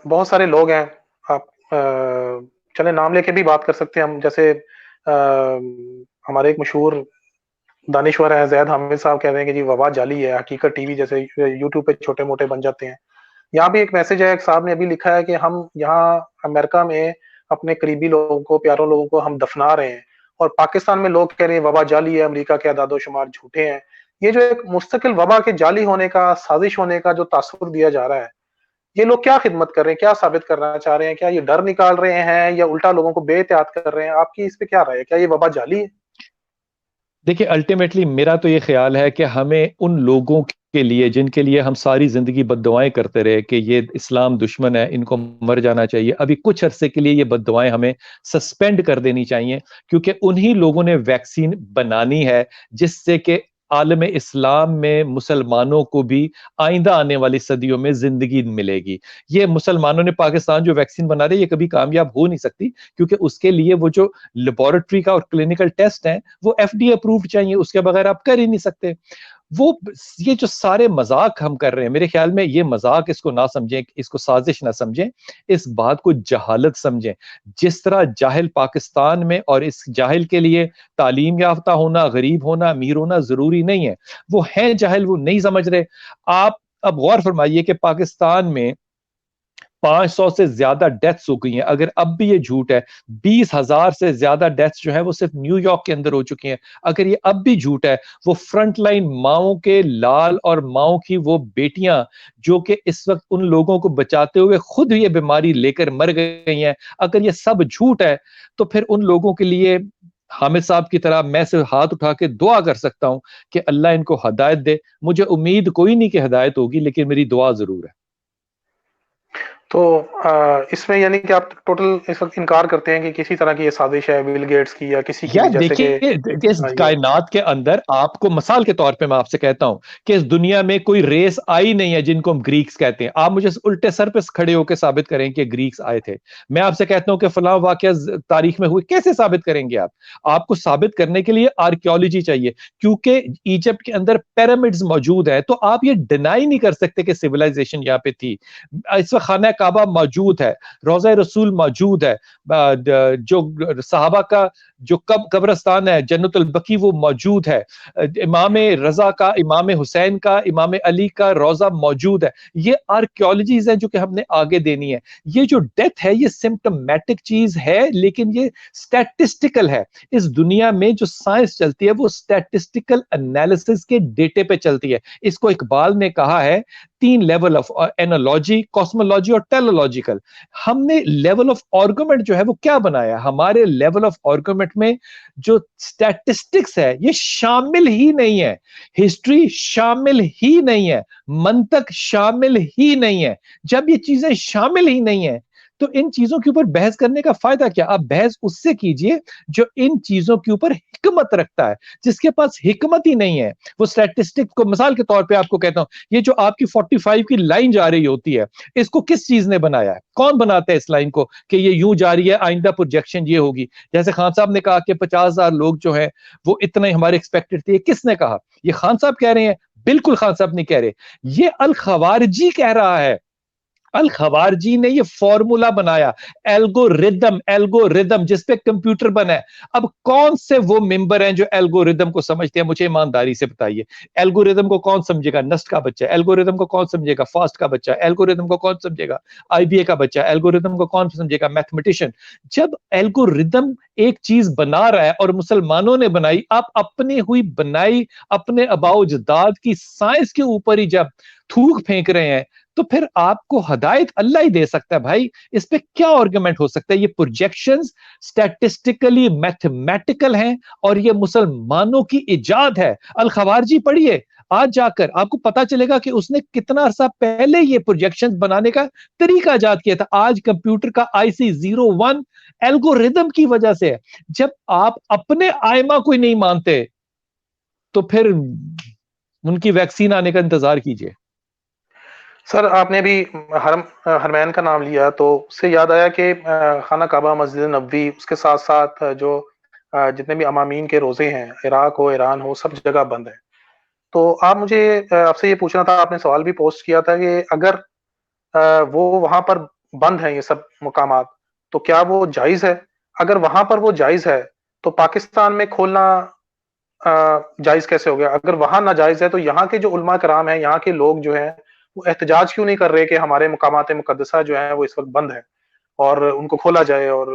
بہت سارے لوگ ہیں، آپ چلے نام لے کے بھی بات کر سکتے ہیں ہم، جیسے ہمارے ایک مشہور دانشور ہیں زید حامد صاحب، کہہ رہے ہیں کہ جی وبا جعلی ہے، حقیقت ٹی وی جیسے یوٹیوب پہ چھوٹے موٹے بن جاتے ہیں۔ یہاں بھی ایک میسج ہے، ایک صاحب نے ابھی لکھا ہے کہ ہم یہاں امریکہ میں اپنے قریبی لوگوں کو، پیاروں لوگوں کو ہم دفنا رہے ہیں، اور پاکستان میں لوگ کہہ رہے ہیں وبا جعلی ہے، امریکہ کے اعداد و شمار جھوٹے ہیں۔ یہ جو ایک مستقل وبا کے جعلی ہونے کا، سازش ہونے کا جو تاثر دیا جا رہا ہے، یہ لوگ کیا خدمت کر رہے ہیں، کیا ثابت کرنا چاہ رہے ہیں؟ کیا یہ ڈر نکال رہے ہیں یا الٹا لوگوں کو بے احتیاط کر رہے ہیں؟ آپ کی اس پہ کیا رائے ہے؟ کیا یہ وبا جعلی ہے؟ دیکھیے الٹیمیٹلی میرا تو یہ خیال ہے کہ ہمیں ان لوگوں کے لیے جن کے لیے ہم ساری زندگی بد دعائیں کرتے رہے کہ یہ اسلام دشمن ہے، ان کو مر جانا چاہیے، ابھی کچھ عرصے کے لیے یہ بد دعائیں ہمیں سسپینڈ کر دینی چاہیے، کیونکہ انہی لوگوں نے ویکسین بنانی ہے جس سے کہ عالم اسلام میں مسلمانوں کو بھی آئندہ آنے والی صدیوں میں زندگی ملے گی۔ یہ مسلمانوں نے پاکستان جو ویکسین بنا رہے یہ کبھی کامیاب ہو نہیں سکتی، کیونکہ اس کے لیے وہ جو لیبارٹری کا اور کلینکل ٹیسٹ ہیں وہ ایف ڈی اپرووڈ چاہیے، اس کے بغیر آپ کر ہی نہیں سکتے۔ وہ یہ جو سارے مذاق ہم کر رہے ہیں، میرے خیال میں یہ مذاق اس کو نہ سمجھیں، اس کو سازش نہ سمجھیں، اس بات کو جہالت سمجھیں۔ جس طرح جاہل پاکستان میں، اور اس جاہل کے لیے تعلیم یافتہ ہونا، غریب ہونا، امیر ہونا ضروری نہیں ہے، وہ ہیں جاہل، وہ نہیں سمجھ رہے۔ آپ اب غور فرمائیے کہ پاکستان میں 500 سے زیادہ ڈیتھس ہو گئی ہیں، اگر اب بھی یہ جھوٹ ہے، 20,000 سے زیادہ ڈیتھس جو ہیں وہ صرف نیو یارک کے اندر ہو چکی ہیں، اگر یہ اب بھی جھوٹ ہے، وہ فرنٹ لائن ماؤں کے لال اور ماؤں کی وہ بیٹیاں جو کہ اس وقت ان لوگوں کو بچاتے ہوئے خود یہ بیماری لے کر مر گئی ہیں، اگر یہ سب جھوٹ ہے تو پھر ان لوگوں کے لیے حامد صاحب کی طرح میں صرف ہاتھ اٹھا کے دعا کر سکتا ہوں کہ اللہ ان کو ہدایت دے۔ مجھے امید کوئی نہیں کہ ہدایت ہوگی، لیکن میری دعا ضرور ہے۔ تو اس میں یعنی کہ آپ ٹوٹل اس وقت انکار کرتے ہیں کہ کسی طرح کی یہ سازش ہے بل گیٹس کی یا کسی کی بھی، یار جیسے کہ دیکھیے اس یہ کائنات کے اندر آپ کو مثال کے طور پہ میں آپ سے کہتا ہوں کہ اس دنیا میں کوئی ریس آئی نہیں ہے جن کو ہم گریکس کہتے ہیں۔ آپ مجھے الٹے سر پہ کھڑے ہو کے ثابت کریں کہ گریکس آئے تھے، میں آپ سے کہتا ہوں کہ فلاں واقعہ تاریخ میں ہوئے، کیسے ثابت کریں گے آپ کو ثابت کرنے کے لیے آرکیولوجی چاہیے، کیونکہ ایجپٹ کے اندر پیرامڈز موجود ہیں، تو آپ یہ ڈینائی نہیں کر سکتے کہ سیولائزیشن یہاں پہ تھی۔ اس وقت خانہ کعبہ موجود ہے, روضہ رسول موجود ہے, جو صحابہ کا جو قبرستان ہے جنت البقیع وہ موجود ہے, امام رضا کا, امام حسین کا, امام علی کا روضہ موجود ہے. یہ آرکیولوجیز ہیں جو کہ ہم نے آگے دینی ہے. یہ جو ڈیتھ ہے یہ سمپٹمیٹک چیز ہے, لیکن یہ اسٹیٹسٹیکل ہے. اس دنیا میں جو سائنس چلتی ہے وہ اسٹیٹسٹیکل انالیسس کے ڈیٹے پہ چلتی ہے. اس کو اقبال نے کہا ہے 3 لیول آف اینالوجی, کاسمولوجی اور ٹیلولوجیکل. ہم نے لیول آف آرگومنٹ جو ہے وہ کیا بنایا؟ ہمارے لیول آف آرگومنٹ میں جو اسٹیٹسٹکس ہے یہ شامل ہی نہیں ہے, ہسٹری شامل ہی نہیں ہے, منطق شامل ہی نہیں ہے. جب یہ چیزیں شامل ہی نہیں ہیں تو ان چیزوں کے اوپر بحث کرنے کا فائدہ کیا؟ آپ بحث اس سے کیجئے جو ان چیزوں کے اوپر حکمت رکھتا ہے. جس کے پاس حکمت ہی نہیں ہے وہ سٹیٹسٹک کو, مثال کے طور پہ آپ کو کہتا ہوں, یہ جو آپ کی 45 کی لائن جا رہی ہوتی ہے اس کو کس چیز نے بنایا ہے؟ کون بناتا ہے اس لائن کو کہ یہ یوں جا رہی ہے, آئندہ پروجیکشن یہ ہوگی؟ جیسے خان صاحب نے کہا کہ 50,000 لوگ جو ہیں وہ اتنے ہمارے ایکسپیکٹڈ تھے. کس نے کہا؟ یہ خان صاحب کہہ رہے ہیں؟ بالکل خان صاحب نہیں کہہ رہے, یہ الخوارجی کہہ رہا ہے. الخوارجی نے یہ فارمولا بنایا, الگوریدم جس پہ کمپیوٹر بنا ہے. اب کون سے وہ ممبر ہیں جو الگوریدم کو سمجھتے ہیں؟ مجھے ایمانداری سے بتائیے, الگوریدم کو کون سمجھے گا؟ نسٹ کا بچہ. الگوریدم کو کون سمجھے گا؟ فاسٹ کا بچہ. الگوریدم کو کون سمجھے گا؟ آئی بی اے کا بچہ. الگوریدم کو کون سمجھے گا؟ میتھمیٹیشین. جب الگوریدم ایک چیز بنا رہا ہے اور مسلمانوں نے بنائی, آپ اپنی ہوئی بنائی اپنے آباء و اجداد کی سائنس کے اوپر ہی جب تھوک پھینک رہے ہیں تو پھر آپ کو ہدایت اللہ ہی دے سکتا ہے بھائی. اس پہ کیا آرگومنٹ ہو سکتا ہے؟ یہ پروجیکشنز اسٹیٹسٹیکلی میتھمیٹیکل ہیں اور یہ مسلمانوں کی ایجاد ہے. الخوارجی پڑھیے, آج جا کر آپ کو پتا چلے گا کہ اس نے کتنا عرصہ پہلے یہ پروجیکشنز بنانے کا طریقہ ایجاد کیا تھا. آج کمپیوٹر کا IC01 الگوریدم کی وجہ سے. جب آپ اپنے آئمہ کو ہی نہیں مانتے تو پھر ان کی ویکسین آنے کا انتظار کیجئے. سر آپ نے بھی حرمین کا نام لیا تو اس سے یاد آیا کہ خانہ کعبہ, مسجد نبوی, اس کے ساتھ ساتھ جو جتنے بھی امامین کے روزے ہیں, عراق ہو ایران ہو, سب جگہ بند ہیں. تو آپ مجھے آپ سے یہ پوچھنا تھا, آپ نے سوال بھی پوسٹ کیا تھا کہ اگر وہ وہاں پر بند ہیں یہ سب مقامات تو کیا وہ جائز ہے؟ اگر وہاں پر وہ جائز ہے تو پاکستان میں کھولنا جائز کیسے ہو گیا؟ اگر وہاں ناجائز ہے تو یہاں کے جو علماء کرام ہیں, یہاں کے لوگ جو ہیں وہ احتجاج کیوں نہیں کر رہے کہ ہمارے مقامات مقدسہ جو ہیں وہ اس وقت بند ہیں اور ان کو کھولا جائے؟ اور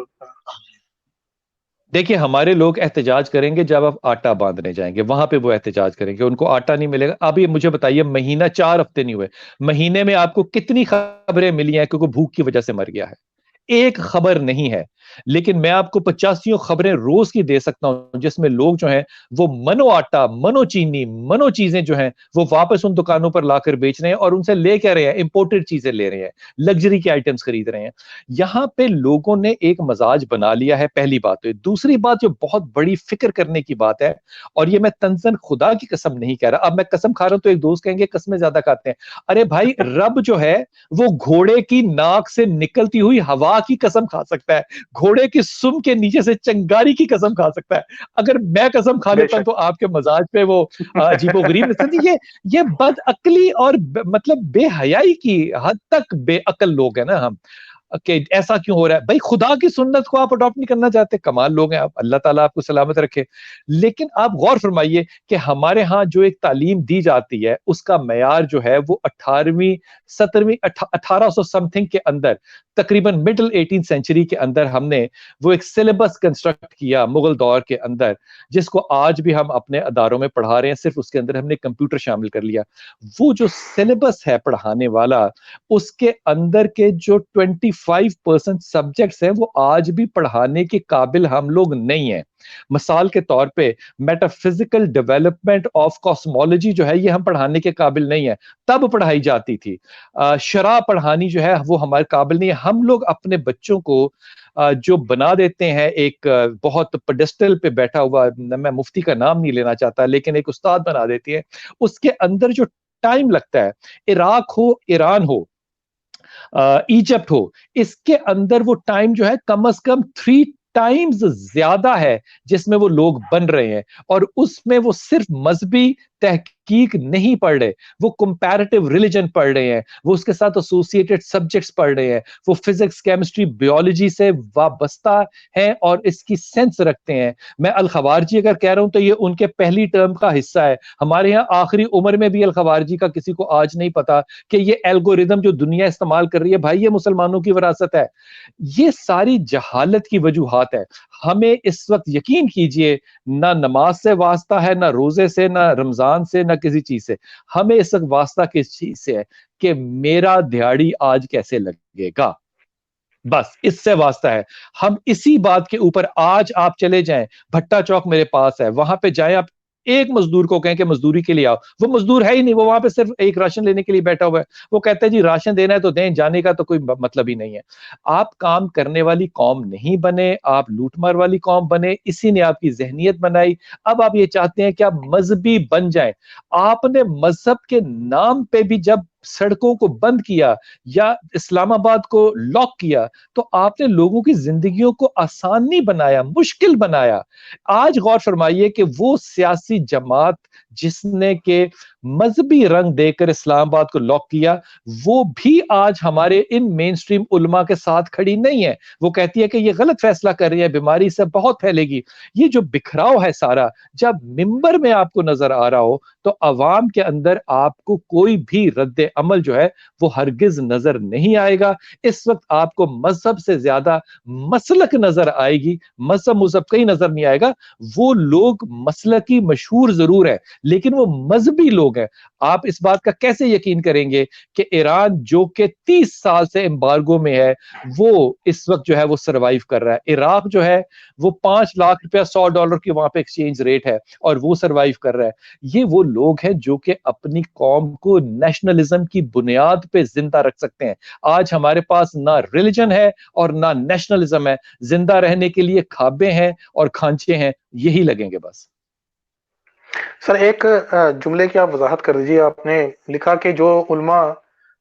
دیکھیے ہمارے لوگ احتجاج کریں گے جب آپ آٹا باندھنے جائیں گے, وہاں پہ وہ احتجاج کریں گے. ان کو آٹا نہیں ملے گا. اب یہ مجھے بتائیے, مہینہ 4 ہفتے نہیں ہوئے, مہینے میں آپ کو کتنی خبریں ملی ہیں کیونکہ بھوک کی وجہ سے مر گیا ہے؟ ایک خبر نہیں ہے. لیکن میں آپ کو 85 خبریں روز کی دے سکتا ہوں جس میں لوگ جو ہیں وہ منو آٹا, منو چینی, منو چیزیں جو ہیں وہ واپس ان دکانوں پر لا کر بیچ رہے ہیں اور ان سے لے کیا رہے ہیں, امپورٹڈ چیزیں لے رہے ہیں, لگژری کے آئٹمز خرید رہے ہیں. یہاں پہ لوگوں نے ایک مزاج بنا لیا ہے, پہلی بات. تو دوسری بات جو بہت بڑی فکر کرنے کی بات ہے, اور یہ میں تنزن خدا کی قسم نہیں کہہ رہا, اب میں قسم کھا رہا ہوں تو ایک دوست کہیں گے قسمیں زیادہ کھاتے ہیں. ارے بھائی, رب جو ہے وہ گھوڑے کی ناک سے نکلتی ہوئی ہوا کی قسم کھا سکتا ہے, گھوڑے کی سم کے نیچے سے چنگاری کی قسم کھا سکتا ہے. اگر میں قسم کھا بے لیتا ہوں شک تو آپ کے مزاج پہ وہ عجیب و غریب یہ بد عقلی اور مطلب بے حیائی کی حد تک بے عقل لوگ ہیں نا ہم, کہ ایسا کیوں ہو رہا ہے. بھائی خدا کی سنت کو آپ اڈاپٹ نہیں کرنا چاہتے, کمال لوگ ہیں آپ, اللہ تعالیٰ آپ کو سلامت رکھے. لیکن آپ غور فرمائیے کہ ہمارے ہاں جو ایک تعلیم دی جاتی ہے اس کا معیار جو ہے وہ 18ویں 17ویں 1800 سم تھنگ کے اندر, تقریباً مڈل 18 سینچری کے اندر ہم نے وہ ایک سلیبس کنسٹرکٹ کیا مغل دور کے اندر, جس کو آج بھی ہم اپنے اداروں میں پڑھا رہے ہیں. صرف اس کے اندر ہم نے کمپیوٹر شامل کر لیا. وہ جو سلیبس ہے پڑھانے والا, اس کے اندر کے جو 25% سبجیکٹس ہیں وہ آج بھی پڑھانے کے قابل ہم لوگ نہیں ہیں. مثال کے طور پہ meta physical development of cosmology جو ہے یہ ہم پڑھانے کے قابل نہیں ہے, تب پڑھائی جاتی تھی. شرح پڑھانی جو ہے وہ ہمارے قابل نہیں ہے. ہم لوگ اپنے بچوں کو جو بنا دیتے ہیں ایک بہت پیڈسٹل پہ بیٹھا ہوا, میں مفتی کا نام نہیں لینا چاہتا, لیکن ایک استاد بنا دیتی ہے. اس کے اندر جو ٹائم لگتا ہے, عراق ہو, ایران ہو, ایجپٹ ہو, اس کے اندر وہ ٹائم جو ہے کم از کم 3 ٹائمز زیادہ ہے جس میں وہ لوگ بن رہے ہیں, اور اس میں وہ صرف مذہبی تحقیق نہیں پڑھ رہے, وہ کمپیریٹیو ریلیجن پڑھ رہے ہیں, وہ اس کے ساتھ ایسوسیٹڈ سبجیکٹس پڑھ رہے ہیں, وہ فزکس, کیمسٹری, بیولوجی سے وابستہ ہیں اور اس کی سینس رکھتے ہیں. میں الخوارجی اگر کہہ رہا ہوں تو یہ ان کے پہلی ٹرم کا حصہ ہے. ہمارے یہاں آخری عمر میں بھی الخوارجی کا کسی کو آج نہیں پتا کہ یہ الگوریدم جو دنیا استعمال کر رہی ہے بھائی یہ مسلمانوں کی وراثت ہے. یہ ساری جہالت کی وجوہات ہے. ہمیں اس وقت یقین کیجئے نہ نماز سے واسطہ ہے, نہ روزے سے, نہ رمضان سے, نہ کسی چیز سے. ہمیں اس وقت واسطہ کس چیز سے ہے کہ میرا دیہڑی آج کیسے لگے گا, بس اس سے واسطہ ہے. ہم اسی بات کے اوپر, آج آپ چلے جائیں بھٹا چوک میرے پاس ہے, وہاں پہ جائیں آپ ایک مزدور کو کہیں کہ مزدوری کے لیے آؤ, وہ مزدور ہے ہی نہیں, وہ وہاں پہ صرف ایک راشن لینے کے لیے بیٹھا ہوا ہے. وہ کہتا ہے جی راشن دینا ہے تو دیں, جانے کا تو کوئی مطلب ہی نہیں ہے. آپ کام کرنے والی قوم نہیں بنے, آپ لوٹ مار والی قوم بنے, اسی نے آپ کی ذہنیت بنائی. اب آپ یہ چاہتے ہیں کہ آپ مذہبی بن جائیں. آپ نے مذہب کے نام پہ بھی جب سڑکوں کو بند کیا یا اسلام آباد کو لاک کیا تو آپ نے لوگوں کی زندگیوں کو آسان نہیں بنایا, مشکل بنایا. آج غور فرمائیے کہ وہ سیاسی جماعت جس نے کہ مذہبی رنگ دے کر اسلام آباد کو لاک کیا, وہ بھی آج ہمارے ان مین سٹریم علماء کے ساتھ کھڑی نہیں ہے. وہ کہتی ہے کہ یہ غلط فیصلہ کر رہی ہے, بیماری سے بہت پھیلے گی. یہ جو بکھراؤ ہے سارا, جب ممبر میں آپ کو نظر آ رہا ہو تو عوام کے اندر آپ کو کوئی بھی رد عمل جو ہے وہ ہرگز نظر نہیں آئے گا. اس وقت آپ کو مذہب سے زیادہ مسلک نظر آئے گی. مذہب کہیں نظر نہیں آئے گا. وہ لوگ مسلکی مشہور ضرور ہے لیکن وہ مذہبی لوگ ہیں. آپ اس بات کا کیسے یقین کریں گے کہ ایران جو کہ 30 سال سے امبارگو میں ہے وہ اس وقت جو ہے وہ سروائیو کر رہا ہے. عراق جو ہے وہ 5 لاکھ روپیہ $100 کی وہاں پہ ایکسچینج ریٹ ہے اور وہ سروائیو کر رہا ہے. یہ وہ لوگ ہیں جو کہ اپنی قوم کو نیشنلزم کی بنیاد پہ زندہ رکھ سکتے ہیں. آج ہمارے پاس نہ ریلیجن ہے اور نہ نیشنلزم ہے. زندہ رہنے کے لیے کھابے ہیں اور کھانچے ہیں, یہی لگیں گے بس. سر ایک جملے کی آپ وضاحت کر دیجیے. آپ نے لکھا کہ جو علماء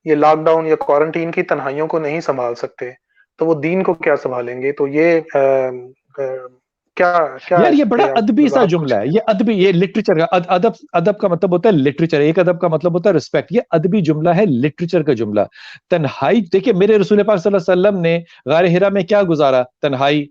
یہ لاک ڈاؤن یا کوارنٹین کی تنہائیوں کو نہیں سنبھال سکتے تو وہ دین کو کیا سنبھالیں گے, تو یہ کیا کیا یار یہ اس بڑا پہ آپ ادبی سا وضاحت جملہ کچھ؟ ہے, یہ ادبی, یہ لٹریچر کا ادب. ادب کا مطلب ہوتا ہے لٹریچر, ایک ادب کا مطلب ہوتا ہے رسپیکٹ. یہ ادبی جملہ ہے, لٹریچر کا جملہ. تنہائی دیکھیے, میرے رسول پاک صلی اللہ علیہ وسلم نے غار حرا میں کیا گزارا, تنہائی.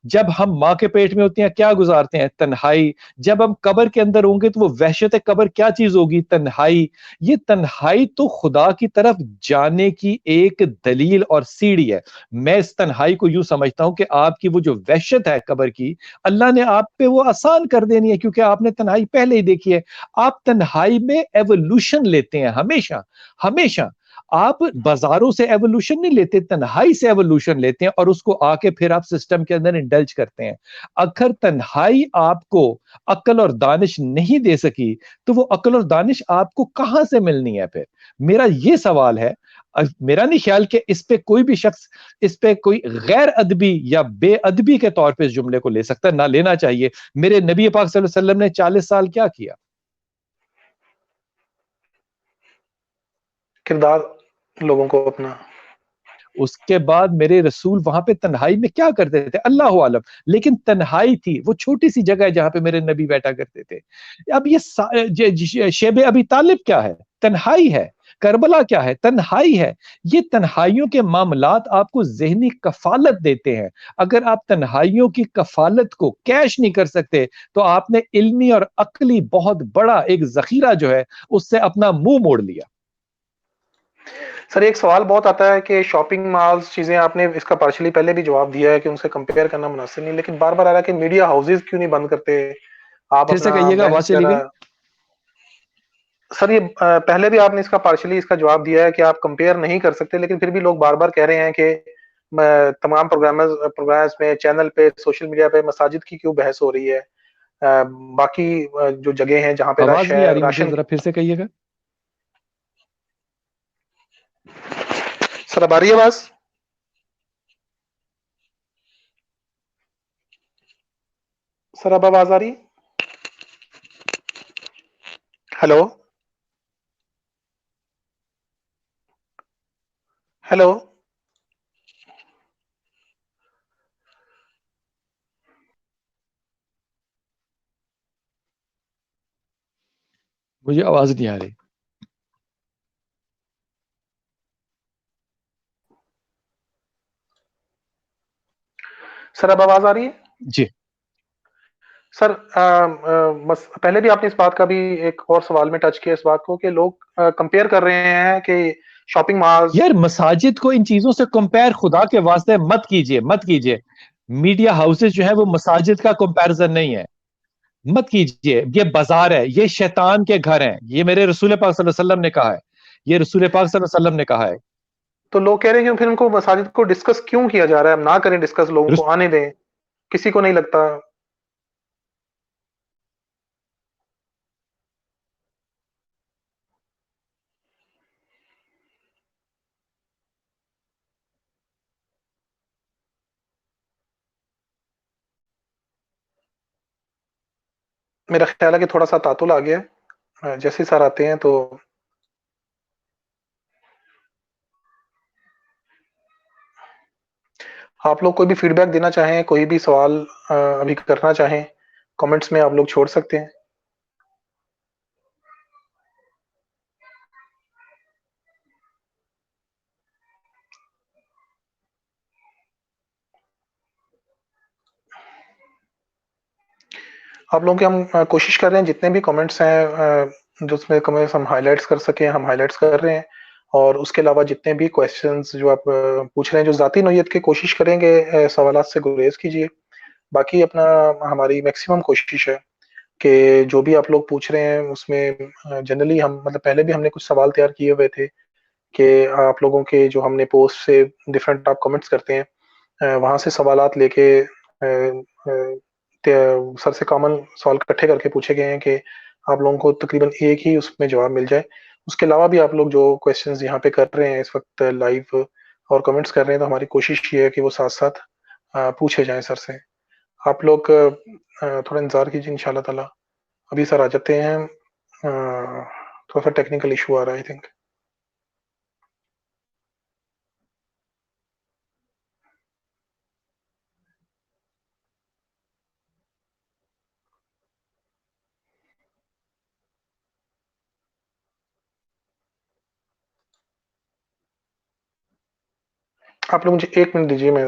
جب ہم ماں کے پیٹ میں ہوتے ہیں کیا گزارتے ہیں, تنہائی. جب ہم قبر کے اندر ہوں گے تو وہ وحشت قبر کیا چیز ہوگی, تنہائی. یہ تنہائی تو خدا کی طرف جانے کی ایک دلیل اور سیڑھی ہے. میں اس تنہائی کو یوں سمجھتا ہوں کہ آپ کی وہ جو وحشت ہے قبر کی, اللہ نے آپ پہ وہ آسان کر دینی ہے کیونکہ آپ نے تنہائی پہلے ہی دیکھی ہے. آپ تنہائی میں ایوولوشن لیتے ہیں ہمیشہ ہمیشہ. آپ بازاروں سے ایوولوشن نہیں لیتے, تنہائی سے ایوولوشن لیتے ہیں اور اس کو آ کے پھر آپ سسٹم کے اندر انڈلج کرتے ہیں. اگر تنہائی آپ کو عقل اور دانش نہیں دے سکی تو وہ عقل اور دانش آپ کو کہاں سے ملنی ہے پھر. میرا یہ سوال ہے. میرا نہیں خیال کہ اس پہ کوئی بھی شخص اس پہ کوئی غیر ادبی یا بے ادبی کے طور پہ اس جملے کو لے سکتا ہے, نہ لینا چاہیے. میرے نبی پاک صلی اللہ علیہ وسلم نے 40 سال کیا کیا, کردار لوگوں کو اپنا. اس کے بعد میرے رسول وہاں پہ تنہائی میں کیا کرتے تھے اللہ عالم, لیکن تنہائی تھی. وہ چھوٹی سی جگہ ہے جہاں پہ میرے نبی بیٹھا کرتے تھے. اب یہ شیب ابی طالب کیا ہے, تنہائی ہے. کربلا کیا ہے, تنہائی ہے. یہ تنہائیوں کے معاملات آپ کو ذہنی کفالت دیتے ہیں. اگر آپ تنہائیوں کی کفالت کو کیش نہیں کر سکتے تو آپ نے علمی اور عقلی بہت بڑا ایک ذخیرہ جو ہے اس سے اپنا منہ موڑ لیا. سر ایک سوال بہت آتا ہے کہ شاپنگ مالز چیزیں, آپ نے اس کا پارشلی پہلے بھی جواب دیا ہے کہ ان سے کمپیئر کرنا مناسب نہیں, لیکن بار بار آ رہا ہے کہ میڈیا ہاؤسز کیوں نہیں بند کرتے, آپ پھر سے اپنا کہیے گا, آواز بینچ چلی ذرا. گئی. سر یہ پہلے بھی آپ نے اس کا پارشلی اس کا جواب دیا ہے کہ آپ کمپیئر نہیں کر سکتے, لیکن پھر بھی لوگ بار بار کہہ رہے ہیں کہ تمام پروگرامز میں, چینل پہ, سوشل میڈیا پہ مساجد کی کیوں بحث ہو رہی ہے, باقی جو جگہ ہیں جہاں پہ رش آواز نہیں ہے آ رہی مجھے, راشن. ذرا پھر سے کہیے گا. سر اب آ رہی ہے آواز؟ سر اب آواز آ رہی؟ Hello hello. مجھے آواز نہیں آ رہی. سر اب آواز آ رہی ہے؟ جی سر پہلے بھی آپ نے اس بات کا بھی ایک اور سوال میں ٹچ کیا اس بات کو کہ لوگ کمپیئر کر رہے ہیں کہ شاپنگ مالز. یار مساجد کو ان چیزوں سے کمپیئر خدا کے واسطے مت کیجئے مت کیجئے. میڈیا ہاؤسز جو ہے وہ مساجد کا کمپیرزن نہیں ہے. مت کیجئے. یہ بازار ہے, یہ شیطان کے گھر ہیں. یہ میرے رسول پاک صلی اللہ علیہ وسلم نے کہا ہے. یہ رسول پاک صلی اللہ علیہ وسلم نے کہا ہے. تو لوگ کہہ رہے ہیں کہ پھر ان کو مساجد کو ڈسکس کیوں کیا جا رہا ہے؟ اب نہ کریں ڈسکس, لوگوں کو آنے دیں. کسی کو نہیں لگتا. میرا خیال ہے کہ تھوڑا سا تعطل آ گیا. جیسے سر آتے ہیں تو آپ لوگ کوئی بھی فیڈ بیک دینا چاہیں, کوئی بھی سوال ابھی کرنا چاہیں, کامنٹس میں آپ لوگ چھوڑ سکتے ہیں. آپ لوگوں کے ہم کوشش کر رہے ہیں جتنے بھی کامنٹس ہیں جو اس میں کمنٹس ہم ہائی لائٹس کر سکیں ہم ہائی لائٹس کر رہے ہیں. اور اس کے علاوہ جتنے بھی کویشچنز جو آپ پوچھ رہے ہیں جو ذاتی نوعیت کی, کوشش کریں گے سوالات سے گریز کیجیے. باقی اپنا ہماری میکسیمم کوشش ہے کہ جو بھی آپ لوگ پوچھ رہے ہیں اس میں جنرلی ہم مطلب پہلے بھی ہم نے کچھ سوال تیار کیے ہوئے تھے کہ آپ لوگوں کے جو ہم نے پوسٹ سے ڈفرینٹ آپ کمنٹس کرتے ہیں وہاں سے سوالات لے کے سر سے کامن سوال اکٹھے کر کے پوچھے گئے ہیں کہ آپ لوگوں کو تقریباً ایک ہی اس میں جواب مل جائے. اس کے علاوہ بھی آپ لوگ جو کویشچنز یہاں پہ کر رہے ہیں اس وقت لائیو اور کمنٹس کر رہے ہیں تو ہماری کوشش یہ ہے کہ وہ ساتھ ساتھ پوچھے جائیں سر سے. آپ لوگ تھوڑا انتظار کیجیے ان شاء اللہ تعالیٰ. ابھی سر آ جاتے ہیں. تھوڑا سا ٹیکنیکل ایشو آ رہا ہے آئی تھنک. آپ لوگ مجھے 1 منٹ دیجیے. میں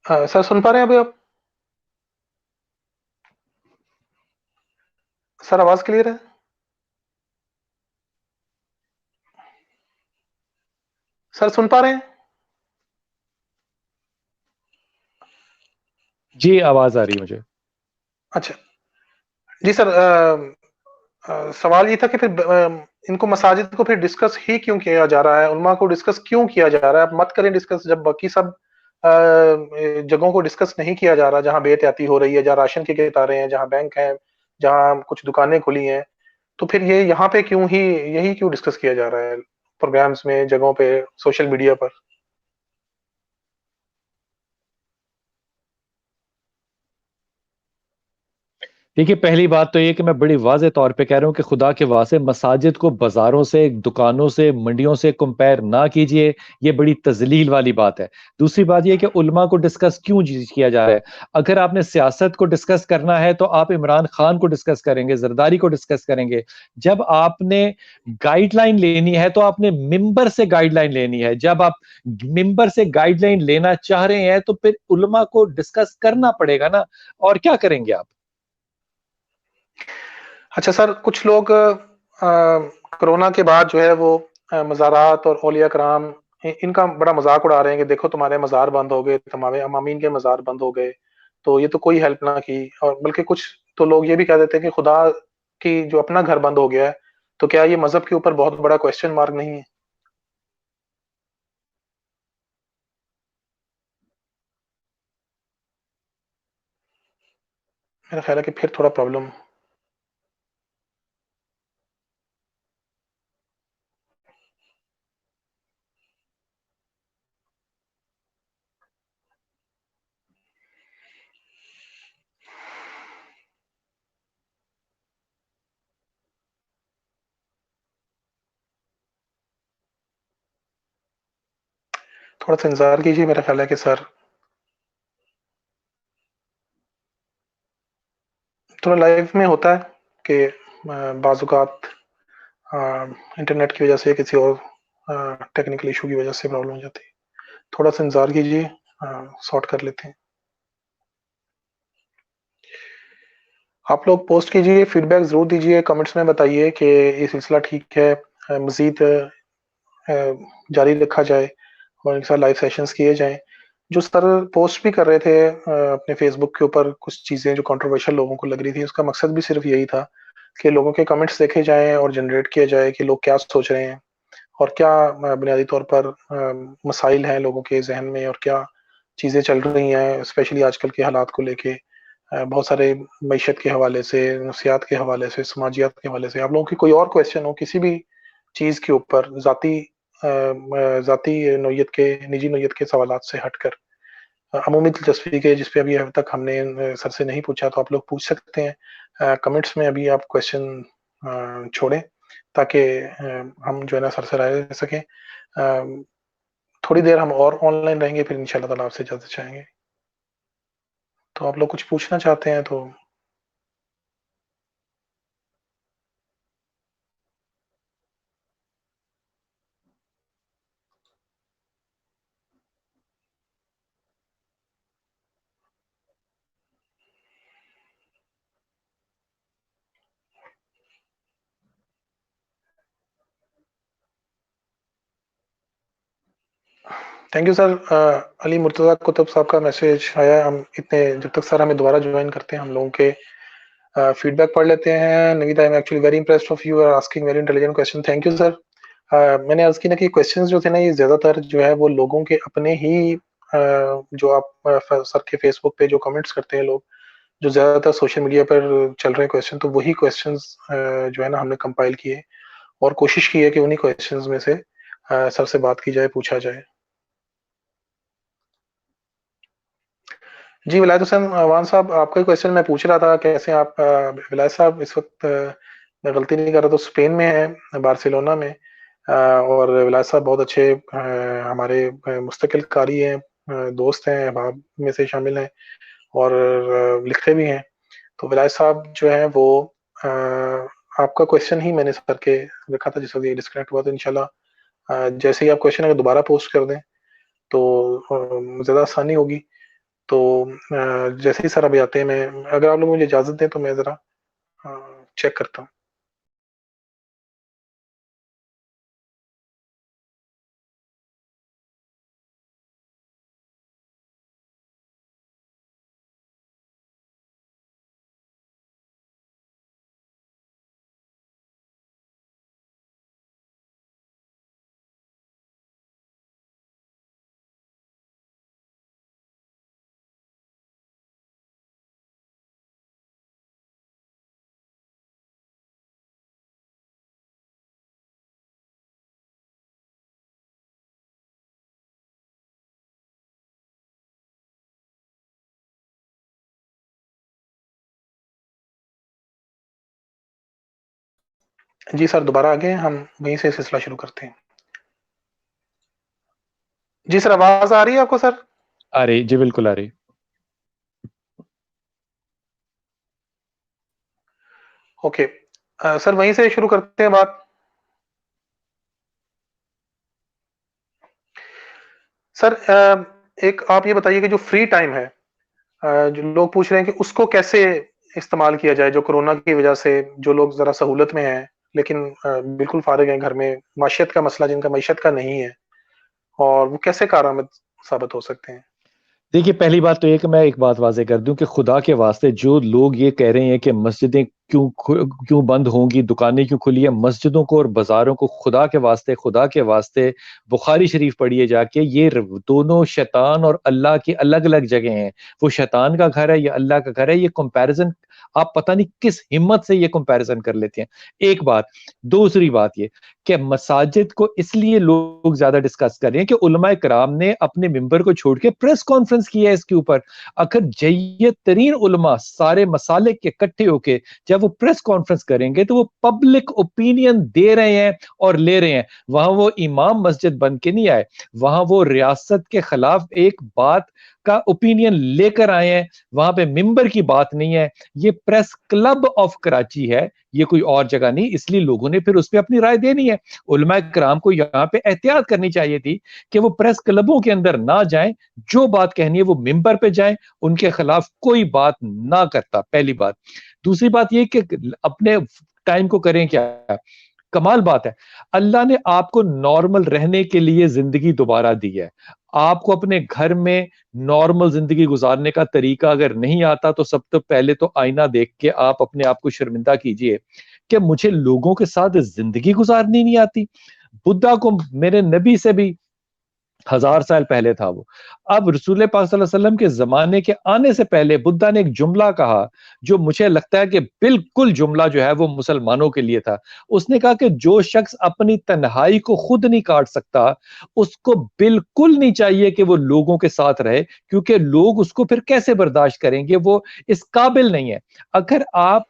سر سن پا رہے ہیں ابھی آپ؟ سر آواز کلیئر ہے؟ سر سن پا رہے ہیں؟ جی آواز آ رہی ہے مجھے. اچھا جی سر. سوال یہ تھا کہ پھر ان کو مساجد کو پھر ڈسکس ہی کیوں کیا جا رہا ہے, علماء کو ڈسکس کیوں کیا جا رہا ہے؟ آپ مت کریں ڈسکس جب باقی سب جگہوں کو ڈسکس نہیں کیا جا رہا, جہاں بے احتیاطی ہو رہی ہے, جہاں راشن کے قطاریں ہیں, جہاں بینک ہیں, جہاں کچھ دکانیں کھلی ہیں. تو پھر یہ یہاں پہ یہی کیوں ڈسکس کیا جا رہا ہے پروگرامز میں، جگہوں پہ، سوشل میڈیا پر؟ دیکھیے، پہلی بات تو یہ کہ میں بڑی واضح طور پہ کہہ رہا ہوں کہ خدا کے واسطے مساجد کو بازاروں سے، دکانوں سے، منڈیوں سے کمپیر نہ کیجئے، یہ بڑی تذلیل والی بات ہے۔ دوسری بات یہ کہ علماء کو ڈسکس کیوں کیا جا رہا ہے؟ اگر آپ نے سیاست کو ڈسکس کرنا ہے تو آپ عمران خان کو ڈسکس کریں گے، زرداری کو ڈسکس کریں گے۔ جب آپ نے گائیڈ لائن لینی ہے تو آپ نے ممبر سے گائیڈ لائن لینی ہے۔ جب آپ ممبر سے گائیڈ لائن لینا چاہ رہے ہیں تو پھر علماء کو ڈسکس کرنا پڑے گا نا، اور کیا کریں گے آپ؟ اچھا سر، کچھ لوگ کرونا کے بعد جو ہے وہ مزارات اور اولیاء کرام ان کا بڑا مذاق اڑا رہے ہیں کہ دیکھو تمہارے مزار بند ہو گئے، تمہارے امامین کے مزار بند ہو گئے، تو یہ تو کوئی ہیلپ نہ کی۔ اور بلکہ کچھ تو لوگ یہ بھی کہہ دیتے ہیں کہ خدا کی جو اپنا گھر بند ہو گیا ہے، تو کیا یہ مذہب کے اوپر بہت بڑا کوشچن مارک نہیں ہے؟ میرا خیال ہے کہ پھر تھوڑا پرابلم، تھوڑا سا انتظار کیجیے، میرا خیال ہے کہ سر تھوڑا لائف میں ہوتا ہے کہ بعض اوقات انٹرنیٹ کی وجہ سے، کسی اور ٹیکنیکل ایشو کی وجہ سے پرابلم ہو جاتی ہے۔ تھوڑا سا انتظار کیجیے، سارٹ کر لیتے ہیں۔ آپ لوگ پوسٹ کیجیے، فیڈ بیک ضرور دیجیے، کمنٹس میں بتائیے کہ یہ سلسلہ ٹھیک ہے، مزید جاری رکھا جائے اور ان کے ساتھ لائیو سیشنز کیے جائیں۔ جو سر پوسٹ بھی کر رہے تھے اپنے فیس بک کے اوپر، کچھ چیزیں جو کنٹروورشل لوگوں کو لگ رہی تھی، اس کا مقصد بھی صرف یہی تھا کہ لوگوں کے کمنٹس دیکھے جائیں اور جنریٹ کیا جائے کہ لوگ کیا سوچ رہے ہیں، اور کیا بنیادی طور پر مسائل ہیں لوگوں کے ذہن میں، اور کیا چیزیں چل رہی ہیں اسپیشلی آج کل کے حالات کو لے کے، بہت سارے معیشت کے حوالے سے، نفسیات کے حوالے سے، سماجیات کے حوالے سے۔ آپ لوگوں کی کوئی اور کویشچن ہو کسی بھی چیز کے اوپر، ذاتی نوعیت کے، نجی نوعیت کے سوالات سے ہٹ کر، عمومی دلچسپی کے جس پہ ابھی تک ہم نے سر سے نہیں پوچھا، تو آپ لوگ پوچھ سکتے ہیں کمنٹس میں۔ ابھی آپ کویشچن چھوڑیں تاکہ ہم جو ہے نا سر سے رائے لے سکیں۔ تھوڑی دیر ہم اور آن لائن رہیں گے، پھر انشاءاللہ تعالیٰ آپ سے اجازت چاہیں گے۔ تو آپ لوگ کچھ پوچھنا چاہتے ہیں تو؟ Thank you sir. Ali Murtaza Qutub صاحب کا میسج آیا ہے، ہم اتنے جب تک سر ہمیں دوبارہ جوائن کرتے ہیں ہم لوگوں کے فیڈ بیک پڑھ لیتے ہیں۔ Naveed, I am actually very impressed of you are asking very intelligent question. Thank you sir. میں نے عرض کی نا کہ کویشچنز جو تھے نا، یہ زیادہ تر جو ہے وہ لوگوں کے اپنے ہی جو آپ سر کے فیس بک پہ جو کمنٹس کرتے ہیں لوگ، جو زیادہ تر سوشل میڈیا پر چل رہے ہیں کویشچن، تو وہی کویشچنز جو ہے نا ہم نے کمپائل کیے اور کوشش کی ہے کہ انہی کویشچنز میں سے سر سے بات کی جائے، پوچھا جائے۔ جی ولایت حسین وان صاحب، آپ کا ہی کویشچن میں پوچھ رہا تھا، کیسے آپ ولایت صاحب اس وقت میں غلطی نہیں کر رہا تو اسپین میں ہیں، بارسلونا میں، اور ولایت صاحب بہت اچھے ہمارے مستقل قاری ہیں، دوست ہیں، احباب میں سے شامل ہیں، اور لکھتے بھی ہیں۔ تو ولایت صاحب جو ہیں وہ آپ کا کویشچن ہی میں نے سر کے رکھا تھا جس وقت یہ ڈسکنیکٹ ہوا، تو انشاءاللہ جیسے ہی آپ کویشچن اگر دوبارہ پوسٹ کر دیں تو زیادہ آسانی ہوگی۔ تو جیسے ہی سر ابھی آتے ہیں، میں اگر آپ لوگ مجھے اجازت دیں تو میں ذرا چیک کرتا ہوں۔ جی سر دوبارہ آگے ہم وہیں سے سلسلہ شروع کرتے ہیں. جی سر آواز آ رہی ہے آپ کو سر؟ آ رہی جی بالکل آ رہی. اوکے سر وہیں سے شروع کرتے ہیں بات. سر ایک آپ یہ بتائیے کہ جو فری ٹائم ہے جو لوگ پوچھ رہے ہیں کہ اس کو کیسے استعمال کیا جائے، جو کرونا کی وجہ سے جو لوگ ذرا سہولت میں ہیں لیکن بالکل فارغ ہیں گھر میں، معیشت کا مسئلہ جن کا معیشت کا نہیں ہے، اور وہ کیسے کارآمد ثابت ہو سکتے ہیں؟ دیکھیے پہلی بات تو یہ کہ میں ایک بات واضح کر دوں کہ خدا کے واسطے جو لوگ یہ کہہ رہے ہیں کہ مسجدیں کیوں بند ہوں گی، دکانیں کیوں کھلی ہیں، مسجدوں کو اور بازاروں کو خدا کے واسطے بخاری شریف پڑھیے جا کے. یہ دونوں شیطان اور اللہ کی الگ الگ جگہ ہیں. وہ شیطان کا گھر ہے یا اللہ کا گھر ہے؟ یہ کمپیریزن آپ پتہ نہیں کس ہمت سے یہ کمپیریزن کر لیتے ہیں. ایک بات. دوسری بات یہ کہ مساجد کو اس لیے لوگ زیادہ ڈسکس کر رہے ہیں کہ علماء کرام نے اپنے ممبر کو چھوڑ کے پریس کانفرنس کی ہے اس کے اوپر. اگر جید ترین علماء سارے مسالک کے اکٹھے ہو کے جب وہ پریس کانفرنس کریں گے تو وہ پبلک اوپینین دے رہے ہیں اور لے رہے ہیں. وہاں وہ امام مسجد بن کے نہیں آئے، وہاں وہ ریاست کے خلاف ایک بات کا اوپینین لے کر آئے ہیں. وہاں پہ ممبر کی بات نہیں ہے. یہ پریس کلب آف کراچی ہے، یہ کوئی اور جگہ نہیں. اس لیے لوگوں نے پھر اس پہ اپنی رائے دینی ہے. علماء کرام کو یہاں پہ احتیاط کرنی چاہیے تھی کہ وہ پریس کلبوں کے اندر نہ جائیں، جو بات کہنی ہے وہ ممبر پہ جائیں، ان کے خلاف کوئی بات نہ کرتا. پہلی بات. دوسری بات یہ کہ اپنے ٹائم کو کریں کیا. کمال بات ہے، اللہ نے آپ کو نارمل رہنے کے لیے زندگی دوبارہ دی ہے. آپ کو اپنے گھر میں نارمل زندگی گزارنے کا طریقہ اگر نہیں آتا تو سب تو پہلے تو آئینہ دیکھ کے آپ اپنے آپ کو شرمندہ کیجئے کہ مجھے لوگوں کے ساتھ زندگی گزارنی نہیں آتی. بدھا کو میرے نبی سے بھی 1000 سال پہلے تھا وہ. اب رسول پاک صلی اللہ علیہ وسلم کے زمانے کے آنے سے پہلے بدھا نے ایک جملہ کہا جو مجھے لگتا ہے کہ بالکل جملہ جو ہے وہ مسلمانوں کے لیے تھا. اس نے کہا کہ جو شخص اپنی تنہائی کو خود نہیں کاٹ سکتا اس کو بالکل نہیں چاہیے کہ وہ لوگوں کے ساتھ رہے، کیونکہ لوگ اس کو پھر کیسے برداشت کریں گے، وہ اس قابل نہیں ہے. اگر آپ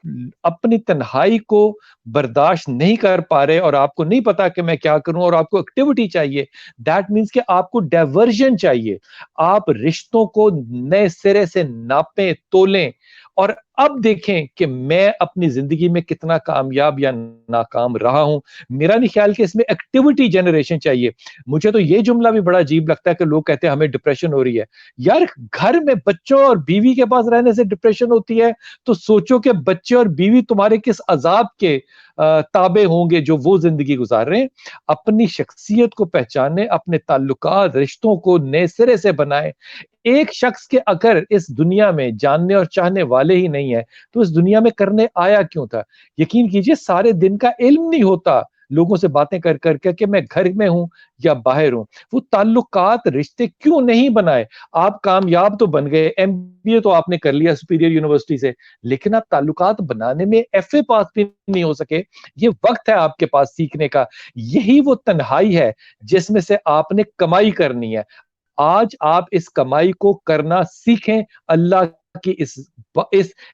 اپنی تنہائی کو برداشت نہیں کر پا رہے اور آپ کو نہیں پتا کہ میں کیا کروں اور آپ کو ایکٹیویٹی چاہیے، دیٹ مینس کہ آپ کو ڈائیورژن چاہیے. آپ رشتوں کو نئے سرے سے ناپیں تولیں اور اب دیکھیں کہ میں اپنی زندگی میں کتنا کامیاب یا ناکام رہا ہوں. میرا نہیں خیال کہ اس میں ایکٹیویٹی جنریشن چاہیے. مجھے تو یہ جملہ بھی بڑا عجیب لگتا ہے کہ لوگ کہتے ہیں ہمیں ڈپریشن ہو رہی ہے. یار گھر میں بچوں اور بیوی کے پاس رہنے سے ڈپریشن ہوتی ہے تو سوچو کہ بچے اور بیوی تمہارے کس عذاب کے تابع ہوں گے جو وہ زندگی گزار رہے ہیں. اپنی شخصیت کو پہچانے، اپنے تعلقات رشتوں کو نئے سرے سے بنائیں. ایک شخص کے اگر اس دنیا میں جاننے اور چاہنے والے ہی نہیں ہے تو اس دنیا میں کرنے آیا کیوں تھا؟ یقین کیجئے سارے دن کا علم نہیں ہوتا لوگوں سے باتیں کر کر کے کہ میں گھر میں ہوں یا باہر ہوں. وہ تعلقات رشتے کیوں نہیں بنائے؟ آپ کامیاب تو بن گئے، ایم بی اے تو آپ نے کر لیا سپیریئر یونیورسٹی سے، لیکن آپ تعلقات بنانے میں ایف اے پاس بھی نہیں ہو سکے. یہ وقت ہے آپ کے پاس سیکھنے کا. یہی وہ تنہائی ہے جس میں سے آپ نے کمائی کرنی ہے. آج آپ اس کمائی کو کرنا سیکھیں، اللہ کی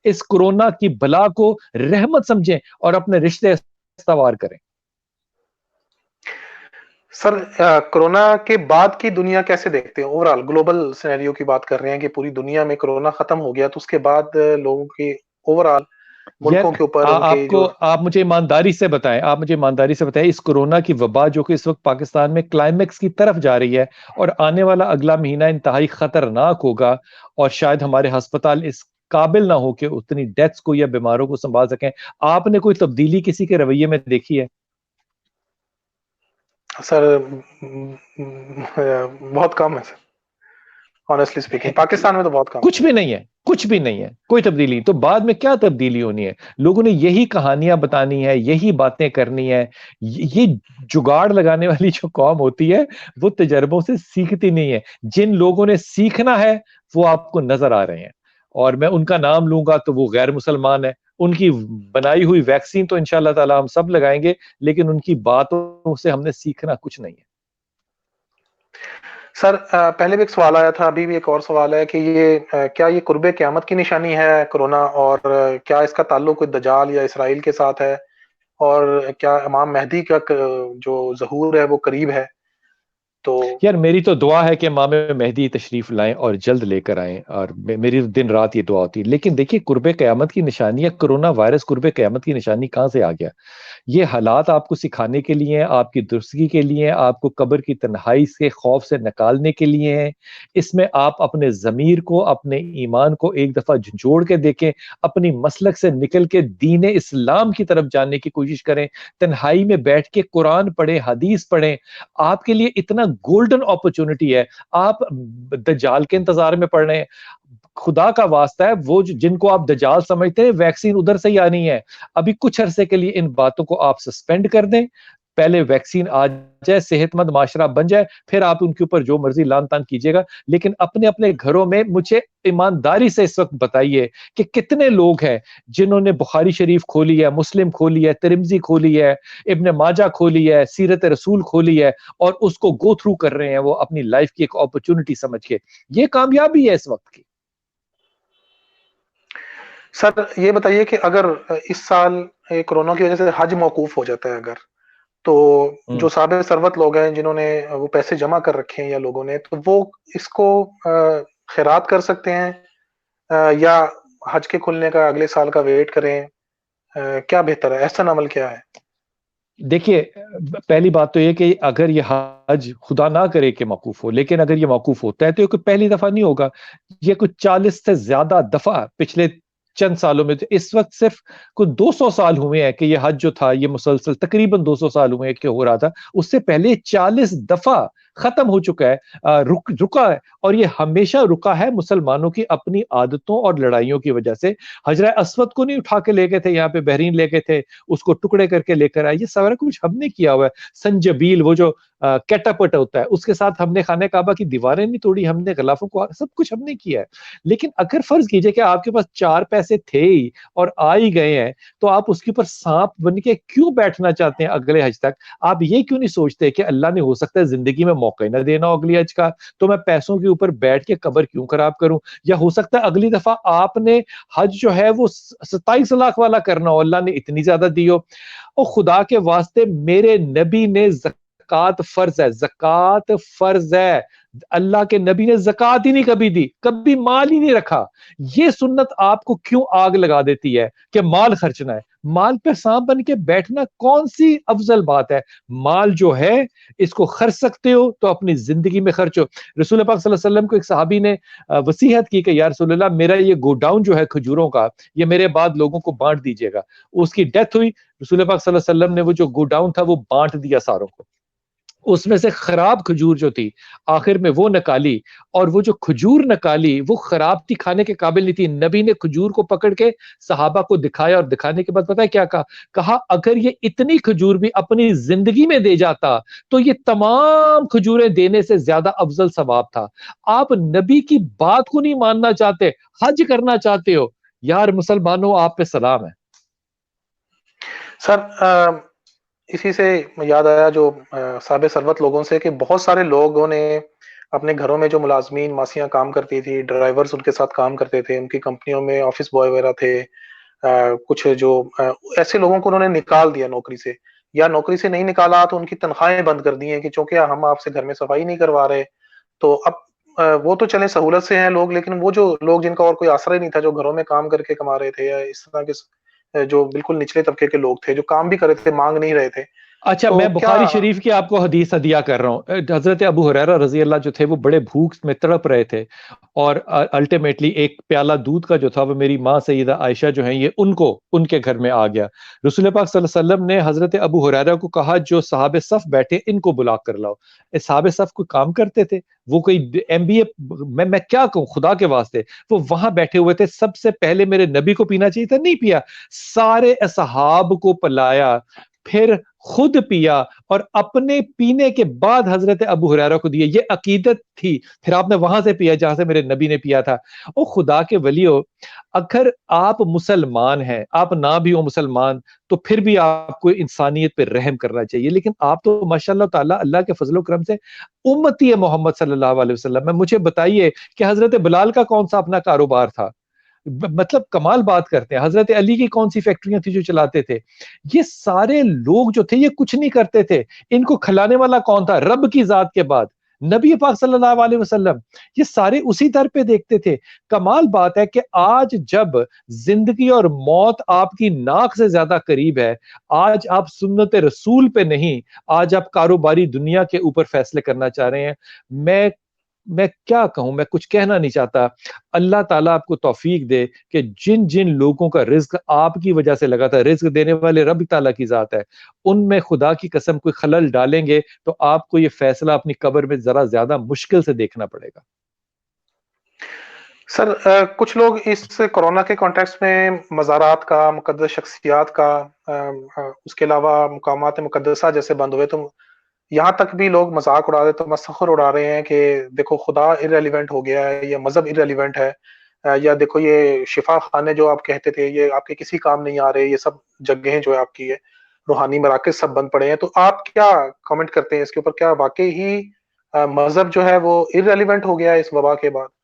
اس کرونا کی بلا کو رحمت سمجھیں اور اپنے رشتے استوار کریں. سر کرونا کے بعد کی دنیا کیسے دیکھتے ہیں؟ اوورال گلوبل سینیریو کی بات کر رہے ہیں کہ پوری دنیا میں کرونا ختم ہو گیا تو اس کے بعد لوگوں کی اوورال یار ملکوں کے اوپر ان آپ کے کو جو آپ مجھے ایمانداری سے بتائیں، اس کورونا کی وبا جو کہ اس وقت پاکستان میں کلائمیکس کی طرف جا رہی ہے اور آنے والا اگلا مہینہ انتہائی خطرناک ہوگا اور شاید ہمارے ہسپتال اس قابل نہ ہو کہ اتنی ڈیتھس کو یا بیماروں کو سنبھال سکیں، آپ نے کوئی تبدیلی کسی کے رویے میں دیکھی ہے؟ سر بہت کم ہے سر، آنیسٹلی سپیکنگ پاکستان میں تو بہت کم کچھ بھی نہیں ہے، کچھ بھی نہیں ہے، کوئی تبدیلی. تو بعد میں کیا تبدیلی ہونی ہے؟ لوگوں نے یہی کہانیاں بتانی ہے، یہی باتیں کرنی ہے. یہ جگاڑ لگانے والی جو قوم ہوتی ہے وہ تجربوں سے سیکھتی نہیں ہے. جن لوگوں نے سیکھنا ہے وہ آپ کو نظر آ رہے ہیں اور میں ان کا نام لوں گا تو وہ غیر مسلمان ہے. ان کی بنائی ہوئی ویکسین تو انشاءاللہ تعالی ہم سب لگائیں گے، لیکن ان کی باتوں سے ہم نے سیکھنا کچھ نہیں ہے. سر پہلے بھی ایک سوال آیا تھا، ابھی بھی ایک اور سوال ہے کہ یہ کیا یہ قرب قیامت کی نشانی ہے کرونا، اور کیا اس کا تعلق کوئی دجال یا اسرائیل کے ساتھ ہے؟ اور کیا امام مہدی کا جو ظہور ہے وہ قریب ہے؟ تو یار میری تو دعا ہے کہ امام مہدی تشریف لائیں اور جلد لے کر آئیں، اور میری دن رات یہ دعا ہوتی ہے. لیکن دیکھیے قرب قیامت کی نشانی ہے، کرونا وائرس قرب قیامت کی نشانی کہاں سے آ گیا؟ یہ حالات آپ کو سکھانے کے لیے ہیں، آپ کی درستگی کے لیے ہیں، آپ کو قبر کی تنہائی کے خوف سے نکالنے کے لیے ہیں. اس میں آپ اپنے ضمیر کو، اپنے ایمان کو ایک دفعہ جھنجھوڑ کے دیکھیں، اپنی مسلک سے نکل کے دین اسلام کی طرف جانے کی کوشش کریں، تنہائی میں بیٹھ کے قرآن پڑھیں، حدیث پڑھیں. آپ کے لیے اتنا گولڈن اپرچونٹی ہے. آپ دجال کے انتظار میں پڑھ رہے ہیں. خدا کا واسطہ ہے، وہ جن کو آپ دجال سمجھتے ہیں ویکسین ادھر سے ہی آنی ہے. ابھی کچھ عرصے کے لیے ان باتوں کو آپ سسپینڈ کر دیں، پہلے ویکسین آ جائے، صحت مند معاشرہ بن جائے، پھر آپ ان کے اوپر جو مرضی لان تان کیجیے گا. لیکن اپنے اپنے گھروں میں مجھے ایمانداری سے اس وقت بتائیے کہ کتنے لوگ ہیں جنہوں نے بخاری شریف کھولی ہے، مسلم کھولی ہے، ترمذی کھولی ہے، ابن ماجہ کھولی ہے، سیرت رسول کھولی ہے، اور اس کو گو تھرو کر رہے ہیں وہ اپنی لائف کی ایک اپرچونٹی سمجھ کے. یہ کامیابی ہے اس وقت کی. سر یہ بتائیے کہ اگر اس سال کورونا کی وجہ سے حج موقوف ہو جاتا ہے اگر، تو جو صاحب ثروت لوگ ہیں جنہوں نے وہ پیسے جمع کر رکھے ہیں یا لوگوں نے، تو وہ اس کو خیرات کر سکتے ہیں یا حج کے کھلنے کا اگلے سال کا ویٹ کریں؟ کیا بہتر ہے؟ احسن عمل کیا ہے؟ دیکھیے پہلی بات تو یہ کہ اگر یہ حج خدا نہ کرے کہ موقوف ہو، لیکن اگر یہ موقوف ہوتا ہے تو یہ کوئی پہلی دفعہ نہیں ہوگا. یہ کچھ 40 سے زیادہ دفعہ پچھلے چند سالوں میں، اس وقت صرف کچھ 200 سال ہوئے ہیں کہ یہ حج جو تھا یہ مسلسل تقریباً 200 سال ہوئے ہیں کہ ہو رہا تھا. اس سے پہلے 40 دفعہ ختم ہو چکا ہے، رکا ہے. اور یہ ہمیشہ رکا ہے مسلمانوں کی اپنی عادتوں اور لڑائیوں کی وجہ سے. حجر اسود کو نہیں اٹھا کے لے گئے تھے، یہاں پہ بحرین لے گئے تھے، اس کو ٹکڑے کر کے لے کر آئے. یہ سارا کچھ ہم نے کیا ہوا ہے. سنجبیل وہ جو کیٹاپٹ ہوتا ہے اس کے ساتھ ہم نے خانہ کعبہ کی دیواریں نہیں توڑی، ہم نے غلافوں کو، سب کچھ ہم نے کیا ہے. لیکن اگر فرض کیجئے کہ آپ کے پاس 4 پیسے تھے ہی اور آ ہی گئے ہیں، تو آپ اس کے اوپر سانپ بن کے کیوں بیٹھنا چاہتے ہیں اگلے حج تک؟ آپ یہ کیوں نہیں سوچتے کہ اللہ نے ہو سکتا ہے زندگی میں موقع نہ دینا ہو اگلی حج کا، تو میں پیسوں کے اوپر بیٹھ کے قبر کیوں خراب کروں؟ یا ہو سکتا ہے اگلی دفعہ آپ نے حج جو ہے وہ 27 لاکھ والا کرنا ہو، اللہ نے اتنی زیادہ دی ہو. او خدا کے واسطے میرے نبی نے زکات فرض ہے، زکات فرض ہے. اللہ کے نبی نے زکات ہی نہیں کبھی دی، کبھی مال ہی نہیں رکھا. یہ سنت آپ کو کیوں آگ لگا دیتی ہے کہ مال خرچنا ہے؟ مال پہ سانپ بن کے بیٹھنا کون سی افضل بات ہے؟ مال جو ہے اس کو خرچ سکتے ہو تو اپنی زندگی میں خرچ ہو. رسول پاک صلی اللہ علیہ وسلم کو ایک صحابی نے وصیحت کی کہ یا رسول اللہ میرا یہ گو ڈاؤن جو ہے کھجوروں کا، یہ میرے بعد لوگوں کو بانٹ دیجیے گا. اس کی ڈیتھ ہوئی، رسول پاک صلی اللہ علیہ وسلم نے وہ جو گو ڈاؤن تھا وہ بانٹ دیا ساروں کو. اس میں سے خراب کھجور جو تھی آخر میں وہ نکالی، اور وہ جو کھجور نکالی وہ خراب تھی، کھانے کے قابل نہیں تھی. نبی نے کھجور کو پکڑ کے صحابہ کو دکھایا، اور دکھانے کے بعد پتہ ہے کیا کہا؟ کہا اگر یہ اتنی کھجور بھی اپنی زندگی میں دے جاتا تو یہ تمام کھجوریں دینے سے زیادہ افضل ثواب تھا. آپ نبی کی بات کو نہیں ماننا چاہتے، حج کرنا چاہتے ہو. یار مسلمانوں آپ پہ سلام ہے. سر اسی سے یاد آیا جو صاحب ثروت لوگوں سے، کہ بہت سارے لوگوں نے اپنے گھروں میں جو ملازمین ماسیاں کام کرتی تھی، ڈرائیورز ان کے ساتھ کام کرتے تھے، ان کی کمپنیوں میں آفس بوائے وغیرہ تھے، کچھ جو ایسے لوگوں کو انہوں نے نکال دیا نوکری سے، یا نوکری سے نہیں نکالا تو ان کی تنخواہیں بند کر دی ہیں کہ چونکہ ہم آپ سے گھر میں صفائی نہیں کروا رہے. تو اب وہ تو چلیں سہولت سے ہیں لوگ، لیکن وہ جو لوگ جن کا اور کوئی آسرا ہی نہیں تھا، جو گھروں میں کام کر کے کما رہے تھے، یا اس طرح کے جو بالکل نچلے طبقے کے لوگ تھے جو کام بھی کر رہے تھے، مانگ نہیں رہے تھے، اچھا تو میں کیا؟ بخاری شریف کی آپ کو حدیث ہدیہ کر رہا ہوں. حضرت ابو ہریرہ رضی اللہ جو تھے وہ بڑے بھوک میں تڑپ رہے تھے، اور الٹیمیٹلی ایک پیالہ دودھ کا جو تھا وہ میری ماں سیدہ عائشہ جو ہیں یہ ان کے گھر میں آ گیا. رسول پاک صلی اللہ علیہ وسلم نے حضرت ابو ہریرہ کو کہا جو صحابہ صف بیٹھے ان کو بلا کر لاؤ. صحابہ صف کو کام کرتے تھے، وہ کوئی ایم بی اے، میں کیا کہوں خدا کے واسطے. وہ وہاں بیٹھے ہوئے تھے، سب سے پہلے میرے نبی کو پینا چاہیے تھا، نہیں پیا. سارے اصحاب کو پلایا، پھر خود پیا، اور اپنے پینے کے بعد حضرت ابو ہریرہ کو دیے. یہ عقیدت تھی. پھر آپ نے وہاں سے پیا جہاں سے میرے نبی نے پیا تھا. او خدا کے ولیو، اگر آپ مسلمان ہیں، آپ نہ بھی ہو مسلمان، تو پھر بھی آپ کو انسانیت پہ رحم کرنا چاہیے. لیکن آپ تو ماشاءاللہ تعالی اللہ کے فضل و کرم سے امتی محمد صلی اللہ علیہ وسلم میں. مجھے بتائیے کہ حضرت بلال کا کون سا اپنا کاروبار تھا؟ مطلب کمال بات کرتے ہیں. حضرت علی کی کون سی فیکٹریاں تھی جو چلاتے تھے؟ یہ سارے لوگ جو تھے یہ کچھ نہیں کرتے تھے. ان کو کھلانے والا کون تھا؟ رب کی ذات کے بعد نبی پاک صلی اللہ علیہ وسلم. یہ سارے اسی در پہ دیکھتے تھے. کمال بات ہے کہ آج جب زندگی اور موت آپ کی ناک سے زیادہ قریب ہے، آج آپ سنت رسول پہ نہیں، آج آپ کاروباری دنیا کے اوپر فیصلے کرنا چاہ رہے ہیں. میں کیا کہوں، میں کچھ کہنا نہیں چاہتا. اللہ تعالیٰ آپ کو توفیق دے کہ جن جن لوگوں کا رزق آپ کی وجہ سے لگا تھا، رزق دینے والے رب تعالیٰ کی ذات ہے، ان میں خدا کی قسم کوئی خلل ڈالیں گے تو آپ کو یہ فیصلہ اپنی قبر میں ذرا زیادہ مشکل سے دیکھنا پڑے گا. سر کچھ لوگ اس کورونا کے کانٹیکس میں مزارات کا، مقدس شخصیات کا، اس کے علاوہ مقامات مقدسہ جیسے بند ہوئے، تو یہاں تک بھی لوگ مذاق اڑا رہے، تو مسخر اڑا رہے ہیں کہ دیکھو خدا ارریلیونٹ ہو گیا ہے، یا مذہب ارریلیونٹ ہے، یا دیکھو یہ شفا خانے جو آپ کہتے تھے یہ آپ کے کسی کام نہیں آ رہے، یہ سب جگہیں جو ہے آپ کی ہے روحانی مراکز سب بند پڑے ہیں. تو آپ کیا کامنٹ کرتے ہیں اس کے اوپر؟ کیا واقعی ہی مذہب جو ہے وہ ارریلیونٹ ہو گیا ہے اس وبا کے بعد؟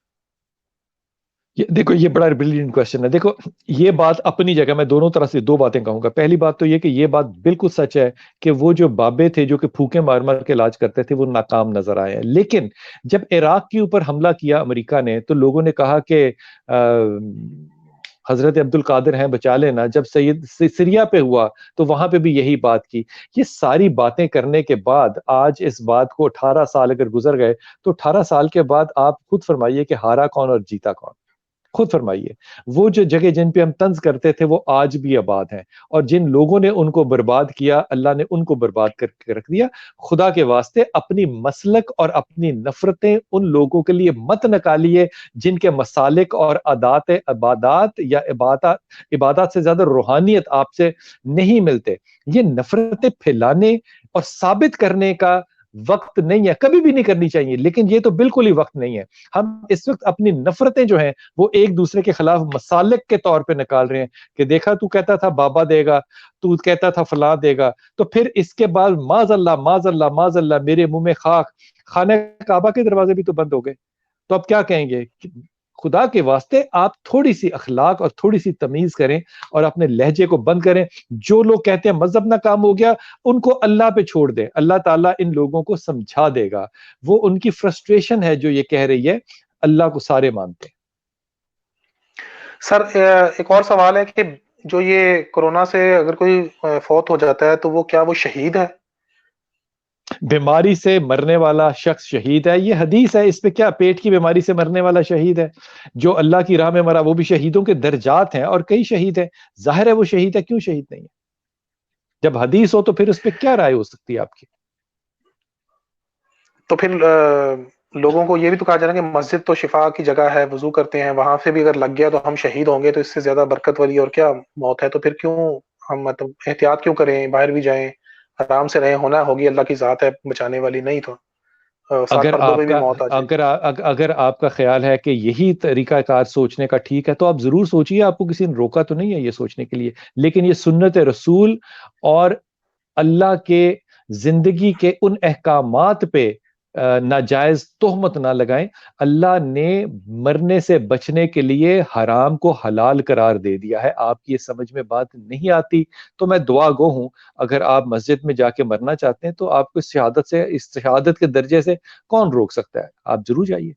دیکھو یہ بڑا بریلینٹ کوشچن ہے. دیکھو یہ بات اپنی جگہ، میں دونوں طرح سے دو باتیں کہوں گا. پہلی بات تو یہ کہ یہ بات بالکل سچ ہے کہ وہ جو بابے تھے جو کہ پھوکے مار مار کے علاج کرتے تھے وہ ناکام نظر آئے ہیں. لیکن جب عراق کے اوپر حملہ کیا امریکہ نے تو لوگوں نے کہا کہ حضرت عبد القادر ہیں بچا لینا. جب سیریا پہ ہوا تو وہاں پہ بھی یہی بات کی. یہ ساری باتیں کرنے کے بعد آج اس بات کو 18 سال اگر گزر گئے تو 18 سال کے بعد آپ خود فرمائیے کہ ہارا کون اور جیتا کون؟ خود فرمائیے. وہ جو جگہ جن پہ ہم طنز کرتے تھے وہ آج بھی آباد ہیں، اور جن لوگوں نے ان کو برباد کیا اللہ نے ان کو برباد کر کے رکھ دیا. خدا کے واسطے اپنی مسلک اور اپنی نفرتیں ان لوگوں کے لیے مت نکالیے جن کے مسالک اور عبادات یا عبادات سے زیادہ روحانیت آپ سے نہیں ملتے. یہ نفرتیں پھیلانے اور ثابت کرنے کا وقت نہیں ہے، کبھی بھی نہیں کرنی چاہیے، لیکن یہ تو بالکل ہی وقت نہیں ہے. ہم اس وقت اپنی نفرتیں جو ہیں وہ ایک دوسرے کے خلاف مسالک کے طور پہ نکال رہے ہیں کہ دیکھا تو کہتا تھا بابا دے گا، تو کہتا تھا فلاں دے گا، تو پھر اس کے بعد معاذ اللہ معاذ اللہ معاذ اللہ میرے منہ میں خاک، خانہ کعبہ کے دروازے بھی تو بند ہو گئے. تو اب کیا کہیں گے؟ خدا کے واسطے آپ تھوڑی سی اخلاق اور تھوڑی سی تمیز کریں اور اپنے لہجے کو بند کریں. جو لوگ کہتے ہیں مذہب نہ کام ہو گیا ان کو اللہ پہ چھوڑ دیں، اللہ تعالیٰ ان لوگوں کو سمجھا دے گا. وہ ان کی فرسٹریشن ہے جو یہ کہہ رہی ہے، اللہ کو سارے مانتے ہیں. سر ایک اور سوال ہے کہ جو یہ کورونا سے اگر کوئی فوت ہو جاتا ہے تو وہ کیا وہ شہید ہے؟ بیماری سے مرنے والا شخص شہید ہے، یہ حدیث ہے. اس پہ کیا، پیٹ کی بیماری سے مرنے والا شہید ہے. جو اللہ کی راہ میں مرا وہ بھی شہیدوں کے درجات ہیں، اور کئی شہید ہیں. ظاہر ہے وہ شہید ہے، کیوں شہید نہیں ہے؟ جب حدیث ہو تو پھر اس پہ کیا رائے ہو سکتی ہے آپ کی؟ تو پھر لوگوں کو یہ بھی تو کہا جا رہا ہے کہ مسجد تو شفا کی جگہ ہے، وضو کرتے ہیں، وہاں سے بھی اگر لگ گیا تو ہم شہید ہوں گے، تو اس سے زیادہ برکت والی اور کیا موت ہے؟ تو پھر کیوں ہم مطلب احتیاط کیوں کریں، باہر بھی جائیں، آرام سے رہیں، ہونا ہوگی اللہ کی ذات ہے بچانے والی، نہیں تو سات اگر پردوں آپ میں بھی کا موت آ جائے گی. اگر آپ کا خیال ہے کہ یہی طریقہ کار سوچنے کا ٹھیک ہے تو آپ ضرور سوچیے، آپ کو کسی نے روکا تو نہیں ہے یہ سوچنے کے لیے. لیکن یہ سنت رسول اور اللہ کے زندگی کے ان احکامات پہ ناجائز تہمت نہ لگائیں. اللہ نے مرنے سے بچنے کے لیے حرام کو حلال قرار دے دیا ہے. آپ کی یہ سمجھ میں بات نہیں آتی تو میں دعا گو ہوں. اگر آپ مسجد میں جا کے مرنا چاہتے ہیں تو آپ کو اس شہادت کے درجے سے کون روک سکتا ہے؟ آپ ضرور جائیے.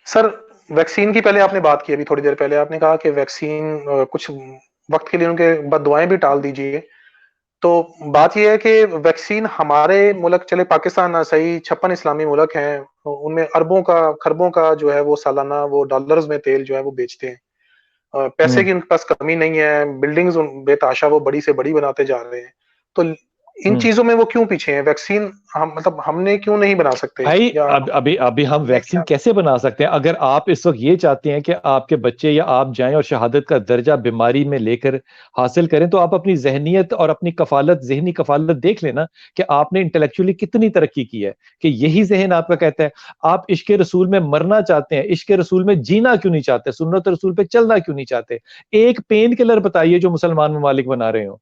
سر ویکسین کی پہلے آپ نے بات کی، ابھی تھوڑی دیر پہلے آپ نے کہا کہ ویکسین کچھ وقت کے لیے ان کے بد دعائیں بھی ٹال دیجیے. تو بات یہ ہے کہ ویکسین ہمارے ملک، چلے پاکستان نہ صحیح 56 اسلامی ملک ہیں، ان میں اربوں کا خربوں کا جو ہے وہ سالانہ وہ ڈالرز میں تیل جو ہے وہ بیچتے ہیں. پیسے کی ان کے پاس کمی نہیں ہے، بلڈنگز بے تحاشا وہ بڑی سے بڑی بناتے جا رہے ہیں. تو ان چیزوں میں وہ کیوں پیچھے ہیں؟ ویکسین ہم مطلب ہم نے کیوں نہیں بنا سکتے؟ بھائی یا ابھی ہم ہمیں ویکسین کیسے بنا سکتے ہیں؟ اگر آپ اس وقت یہ چاہتے ہیں کہ آپ کے بچے یا آپ جائیں اور شہادت کا درجہ بیماری میں لے کر حاصل کریں تو آپ اپنی ذہنیت اور اپنی کفالت، ذہنی کفالت دیکھ لینا کہ آپ نے انٹلیکچولی کتنی ترقی کی ہے کہ یہی ذہن آپ کا کہتا ہے. آپ عشق رسول میں مرنا چاہتے ہیں، عشق رسول میں جینا کیوں نہیں چاہتے؟ سنت رسول پہ چلنا کیوں نہیں چاہتے؟ ایک پین کلر بتائیے جو مسلمان ممالک بنا رہے ہوں.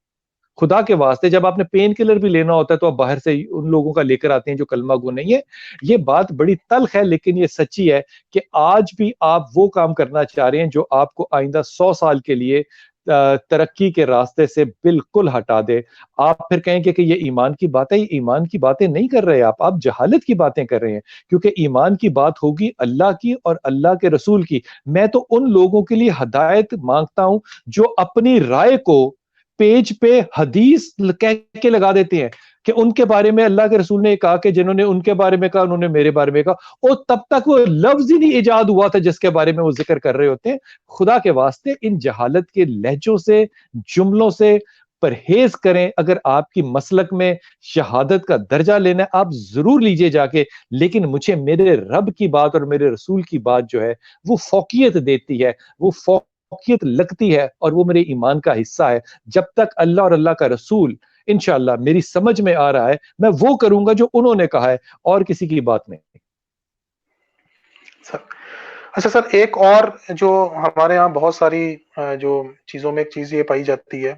خدا کے واسطے جب آپ نے پین کلر بھی لینا ہوتا ہے تو آپ باہر سے ان لوگوں کا لے کر آتے ہیں جو کلمہ گو نہیں ہے. یہ بات بڑی تلخ ہے لیکن یہ سچی ہے کہ آج بھی آپ وہ کام کرنا چاہ رہے ہیں جو آپ کو آئندہ 100 سال کے لیے ترقی کے راستے سے بالکل ہٹا دے. آپ پھر کہیں گے کہ یہ ایمان کی بات ہے. یہ ایمان کی باتیں نہیں کر رہے آپ جہالت کی باتیں کر رہے ہیں, کیونکہ ایمان کی بات ہوگی اللہ کی اور اللہ کے رسول کی. میں تو ان لوگوں کے لیے ہدایت مانگتا ہوں جو اپنی رائے کو پیج پہ حدیث کہہ کے لگا دیتے ہیں کہ ان کے بارے میں اللہ کے رسول نے کہا, کہ جنہوں نے ان کے بارے میں کہا انہوں نے میرے بارے میں کہا, اور تب تک وہ لفظ ہی نہیں ایجاد ہوا تھا جس کے بارے میں وہ ذکر کر رہے ہوتے ہیں. خدا کے واسطے ان جہالت کے لہجوں سے, جملوں سے پرہیز کریں. اگر آپ کی مسلک میں شہادت کا درجہ لینا ہے آپ ضرور لیجئے جا کے, لیکن مجھے میرے رب کی بات اور میرے رسول کی بات جو ہے وہ فوقیت دیتی ہے, وہ فوقیت لگتی ہے, اور وہ میرے ایمان کا حصہ ہے. جب تک اللہ اور اللہ کا رسول انشاءاللہ میری سمجھ میں آ رہا ہے میں وہ کروں گا جو انہوں نے کہا ہے, اور کسی کی بات نہیں. اچھا سر, ایک اور جو ہمارے یہاں بہت ساری جو چیزوں میں ایک چیز یہ پائی جاتی ہے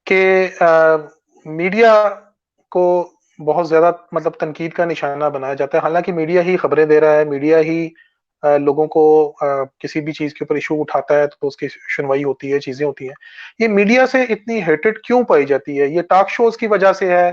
کہ میڈیا کو بہت زیادہ مطلب تنقید کا نشانہ بنایا جاتا ہے, حالانکہ میڈیا ہی خبریں دے رہا ہے, میڈیا ہی لوگوں کو کسی بھی چیز کے اوپر ایشو اٹھاتا ہے تو اس کی سنوائی ہوتی ہے, چیزیں ہوتی ہیں. یہ میڈیا سے اتنی ہیٹڈ کیوں پائی جاتی ہے؟ یہ ٹاک شوز کی وجہ سے ہے,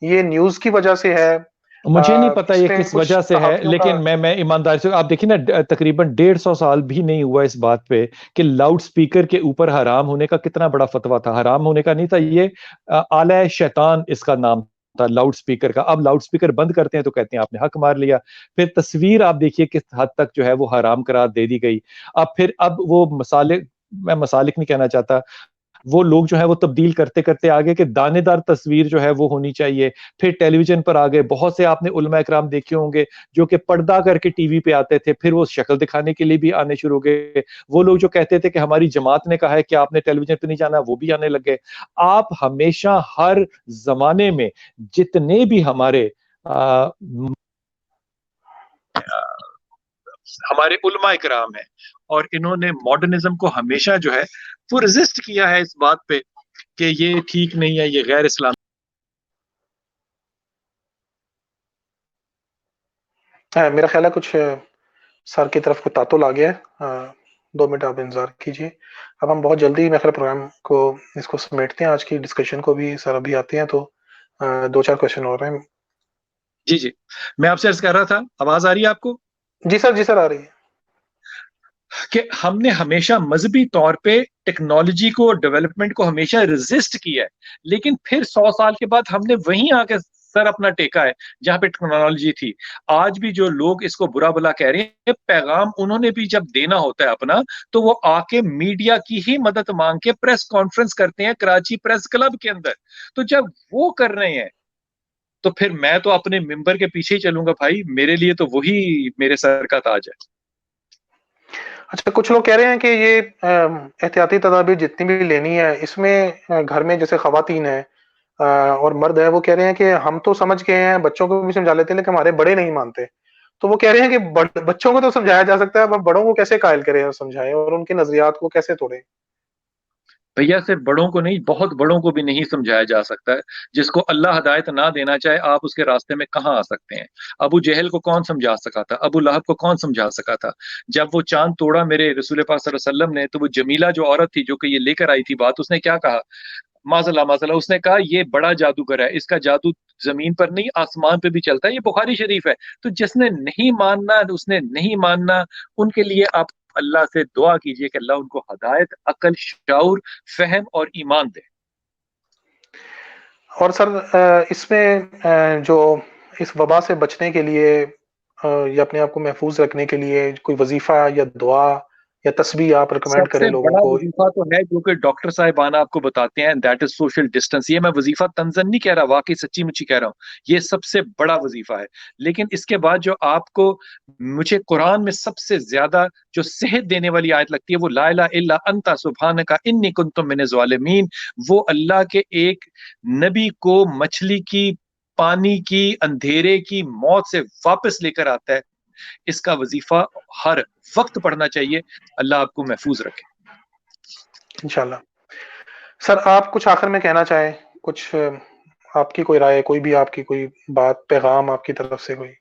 یہ نیوز کی وجہ سے ہے, مجھے نہیں پتا اس یہ میں کس کچھ وجہ سے ہے, صحافیوں کا؟ لیکن میں ایمانداری سے, آپ دیکھیں نا تقریباً 150 سال بھی نہیں ہوا اس بات پہ کہ لاؤڈ سپیکر کے اوپر حرام ہونے کا کتنا بڑا فتویٰ تھا. حرام ہونے کا نہیں تھا, یہ آلہ شیطان اس کا نام تھا لاؤڈ سپیکر کا. اب لاؤڈ سپیکر بند کرتے ہیں تو کہتے ہیں آپ نے حق مار لیا. پھر تصویر آپ دیکھیے کس حد تک جو ہے وہ حرام قرار دے دی گئی. اب وہ مسالک, میں مسالک نہیں کہنا چاہتا, وہ لوگ جو ہے وہ تبدیل کرتے کرتے آگے کہ دانے دار تصویر جو ہے وہ ہونی چاہیے. پھر ٹیلی ویژن پر آگے بہت سے آپ نے علماء اکرام دیکھے ہوں گے جو کہ پردہ کر کے ٹی وی پہ آتے تھے, پھر وہ شکل دکھانے کے لیے بھی آنے شروع ہو گئے. وہ لوگ جو کہتے تھے کہ ہماری جماعت نے کہا ہے کہ آپ نے ٹیلی ویژن پہ نہیں جانا, وہ بھی آنے لگ گئے. آپ ہمیشہ ہر زمانے میں جتنے بھی ہمارے علماء کرام ہیں, اور انہوں نے ماڈرنزم کو ہمیشہ جو ہے وہ ریزسٹ کیا ہے اس بات پہ کہ یہ ٹھیک نہیں ہے, یہ غیر اسلامی. میرا خیال ہے کچھ سر کی طرف کو تعطل آ گیا ہے, 2 منٹ آپ انتظار کیجیے. اب ہم بہت جلدی میرے پروگرام کو اس کو سمیٹتے ہیں, آج کی ڈسکشن کو بھی. سر ابھی آتے ہیں تو 2-4 کوشچن ہو رہے ہیں. جی میں آپ سے عرض کر رہا تھا, آواز آ رہی ہے آپ کو؟ جی سر آ رہی ہے. کہ ہم نے ہمیشہ مذہبی طور پہ ٹیکنالوجی کو, ڈیولپمنٹ کو ہمیشہ ریزسٹ کیا ہے, لیکن پھر 100 سال کے بعد ہم نے وہیں آ کے سر اپنا ٹیکا ہے جہاں پہ ٹیکنالوجی تھی. آج بھی جو لوگ اس کو برا بلا کہہ رہے ہیں, پیغام انہوں نے بھی جب دینا ہوتا ہے اپنا تو وہ آ کے میڈیا کی ہی مدد مانگ کے پریس کانفرنس کرتے ہیں کراچی پریس کلب کے اندر. تو جب وہ کر رہے ہیں تو پھر میں تو اپنے ممبر کے پیچھے ہی چلوں گا بھائی, میرے لیے تو وہی میرے سر کا تاج ہے. اچھا, کچھ لوگ کہہ رہے ہیں کہ یہ احتیاطی تدابیر جتنی بھی لینی ہے اس میں گھر میں جیسے خواتین ہیں اور مرد ہے, وہ کہہ رہے ہیں کہ ہم تو سمجھ گئے ہیں, بچوں کو بھی سمجھا لیتے ہیں, لیکن ہمارے بڑے نہیں مانتے. تو وہ کہہ رہے ہیں کہ بچوں کو تو سمجھایا جا سکتا ہے, اب بڑوں کو کیسے قائل کریں اور سمجھائیں, اور ان کے نظریات کو کیسے توڑیں؟ بھیا صرف بڑوں کو نہیں, بہت بڑوں کو بھی نہیں سمجھایا جا سکتا ہے. جس کو اللہ ہدایت نہ دینا چاہے آپ اس کے راستے میں کہاں آ سکتے ہیں؟ ابو جہل کو کون سمجھا سکا تھا؟ ابو لہب کو کون سمجھا سکا تھا؟ جب وہ چاند توڑا میرے رسول پاک صلی اللہ علیہ وسلم نے, تو وہ جمیلہ جو عورت تھی جو کہ یہ لے کر آئی تھی بات, اس نے کیا کہا؟ معذ اللہ, اس نے کہا یہ بڑا جادوگر ہے, اس کا جادو زمین پر نہیں آسمان پہ بھی چلتا ہے. یہ بخاری شریف ہے. تو جس نے نہیں ماننا اس نے نہیں ماننا. ان کے لیے آپ اللہ سے دعا کیجئے کہ اللہ ان کو ہدایت, عقل, شعور, فہم اور ایمان دے. اور سر اس میں جو اس وبا سے بچنے کے لیے یا اپنے آپ کو محفوظ رکھنے کے لیے کوئی وظیفہ یا دعا یا تسبیح آپ ریکمینڈ سب کریں سے لوگوں بڑا کو؟ وظیفہ تو ہے جو کہ ڈاکٹر صاحبان آپ کو بتاتے ہیں, دیٹ از سوشل ڈسٹینس. یہ میں وظیفہ تنزن نہیں کہہ رہا, واقعی سچی مچی کہہ رہا ہوں, یہ سب سے بڑا وظیفہ ہے. لیکن اس کے بعد جو آپ کو, مجھے قرآن میں سب سے زیادہ جو صحت دینے والی آیت لگتی ہے وہ لا الہ الا انت سبحانک انی کنت من الظالمین. وہ اللہ کے ایک نبی کو مچھلی کی, پانی کی, اندھیرے کی, موت سے واپس لے کر آتا ہے. اس کا وظیفہ ہر وقت پڑھنا چاہیے. اللہ آپ کو محفوظ رکھے انشاءاللہ. سر آپ کچھ آخر میں کہنا چاہیں، کچھ آپ کی کوئی رائے، کوئی بھی آپ کی کوئی بات، پیغام آپ کی طرف سے کوئی؟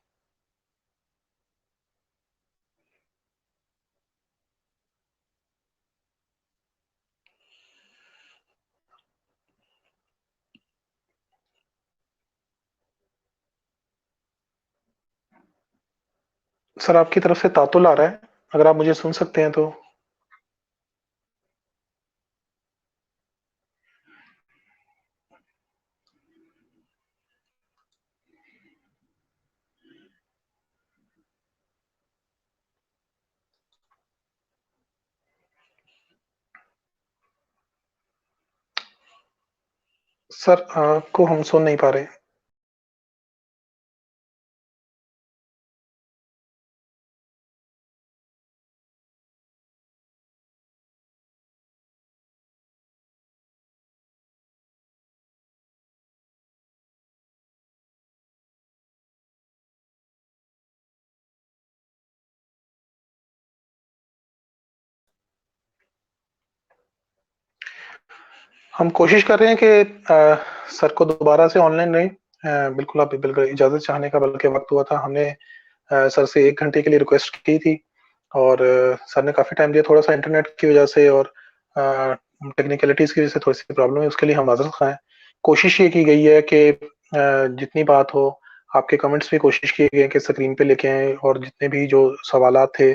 سر آپ کی طرف سے تعطل آ رہا ہے، اگر آپ مجھے سن سکتے ہیں تو۔ سر آپ کو ہم سن نہیں پا رہے۔ ہم کوشش کر رہے ہیں کہ سر کو دوبارہ سے آن لائن رہیں۔ بالکل آپ بالکل اجازت چاہنے کا بلکہ وقت ہوا تھا، ہم نے سر سے 1 گھنٹے کے لیے ریکویسٹ کی تھی، اور سر نے کافی ٹائم دیا، تھوڑا سا انٹرنیٹ کی وجہ سے اور ٹیکنیکلٹیز کی وجہ سے تھوڑی سی پرابلم ہے، اس کے لیے ہم معذرت خواہ ہیں۔ کوشش یہ کی گئی ہے کہ جتنی بات ہو، آپ کے کمنٹس بھی کوشش کیے گئے کہ اسکرین پہ لے کے آئیں، اور جتنے بھی جو سوالات تھے،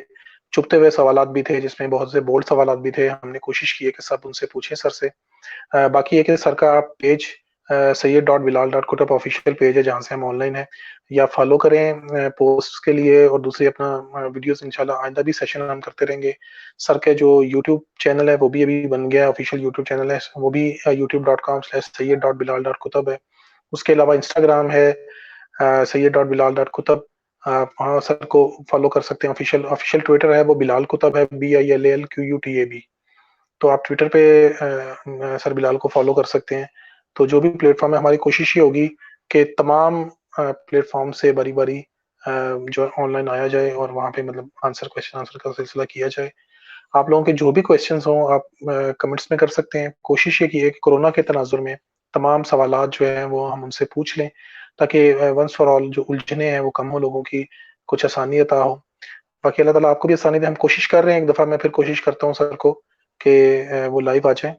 چھپتے ہوئے سوالات بھی تھے جس میں بہت سے بولڈ سوالات بھی تھے، ہم نے کوشش کی ہے کہ سب ان سے پوچھیں سر سے۔ باقی یہ کہ سر کا پیج سید.بلال.کتب آفیشیل پیج ہے جہاں سے ہم آن لائن ہیں، یا فالو کریں پوسٹ کے لیے، اور دوسری اپنا ویڈیوز انشاءاللہ آئندہ بھی سیشن ہم کرتے رہیں گے۔ سر کے جو یوٹیوب چینل ہے وہ بھی ابھی بن گیا ہے، آفیشیل یوٹیوب چینل ہے، وہ بھی youtube.com/سید.بلال.کتب ہے۔ اس کے علاوہ انسٹاگرام ہے سید.بلال.کتب، وہاں سر کو فالو کر سکتے ہیں۔ آفیشیل ٹویٹر ہے وہ بلال کتب ہے، BILALQUTAB۔ تو آپ ٹویٹر پہ سر بلال کو فالو کر سکتے ہیں۔ تو جو بھی پلیٹ فارم ہے، ہماری کوشش یہ ہوگی کہ تمام پلیٹ فارم سے باری باری جو آن لائن آیا جائے، اور وہاں پہ مطلب کویشچن آنسر کا سلسلہ کیا جائے۔ آپ لوگوں کے جو بھی کویشچنز ہوں آپ کمنٹس میں کر سکتے ہیں۔ کوشش یہ کی ہے کہ کورونا کے تناظر میں تمام سوالات جو ہیں وہ ہم ان سے پوچھ لیں، تاکہ ونس فار آل جو الجھنیں ہیں وہ کم ہو، لوگوں کی کچھ آسانی عطا ہو۔ باقی اللہ تعالیٰ آپ کو بھی آسانی دے۔ ہم کوشش کر رہے ہیں، ایک دفعہ میں پھر کوشش کرتا ہوں سر کو کہ وہ لائیو آ جائیں،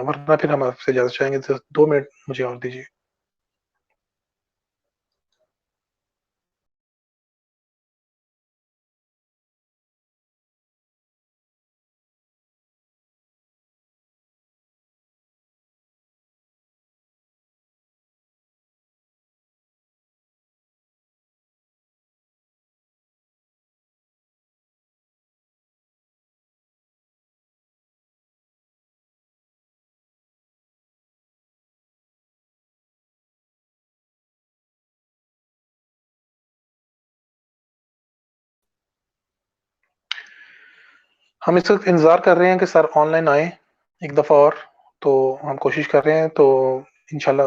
ورنہ پھر ہم آپ سے اجازت چاہیں گے۔ 2 منٹ مجھے اور دیجیے۔ ہم اس وقت انتظار کر رہے ہیں کہ سر آن لائن آئیں ایک دفعہ اور، تو ہم کوشش کر رہے ہیں، تو انشاءاللہ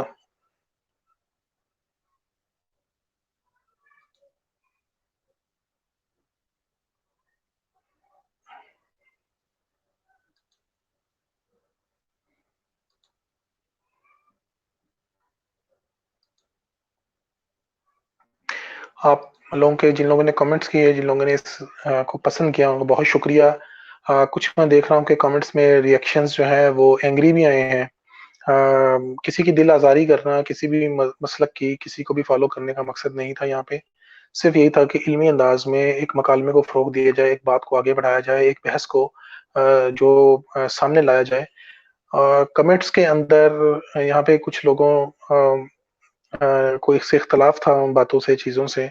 آپ لوگوں کے، جن لوگوں نے کمنٹس کیے، جن لوگوں نے اس کو پسند کیا، ان کو بہت شکریہ۔ کچھ میں دیکھ رہا ہوں کہ کمنٹس میں ریئیکشنز جو ہیں وہ اینگری بھی آئے ہیں۔ کسی کی دل آزاری کرنا، کسی بھی مسلک کی کسی کو بھی فالو کرنے کا مقصد نہیں تھا یہاں پہ، صرف یہی تھا کہ علمی انداز میں ایک مکالمے کو فروغ دیا جائے، ایک بات کو آگے بڑھایا جائے، ایک بحث کو جو سامنے لایا جائے۔ کمنٹس کے اندر یہاں پہ کچھ لوگوں کوئی سے اختلاف تھا ان باتوں سے، چیزوں سے،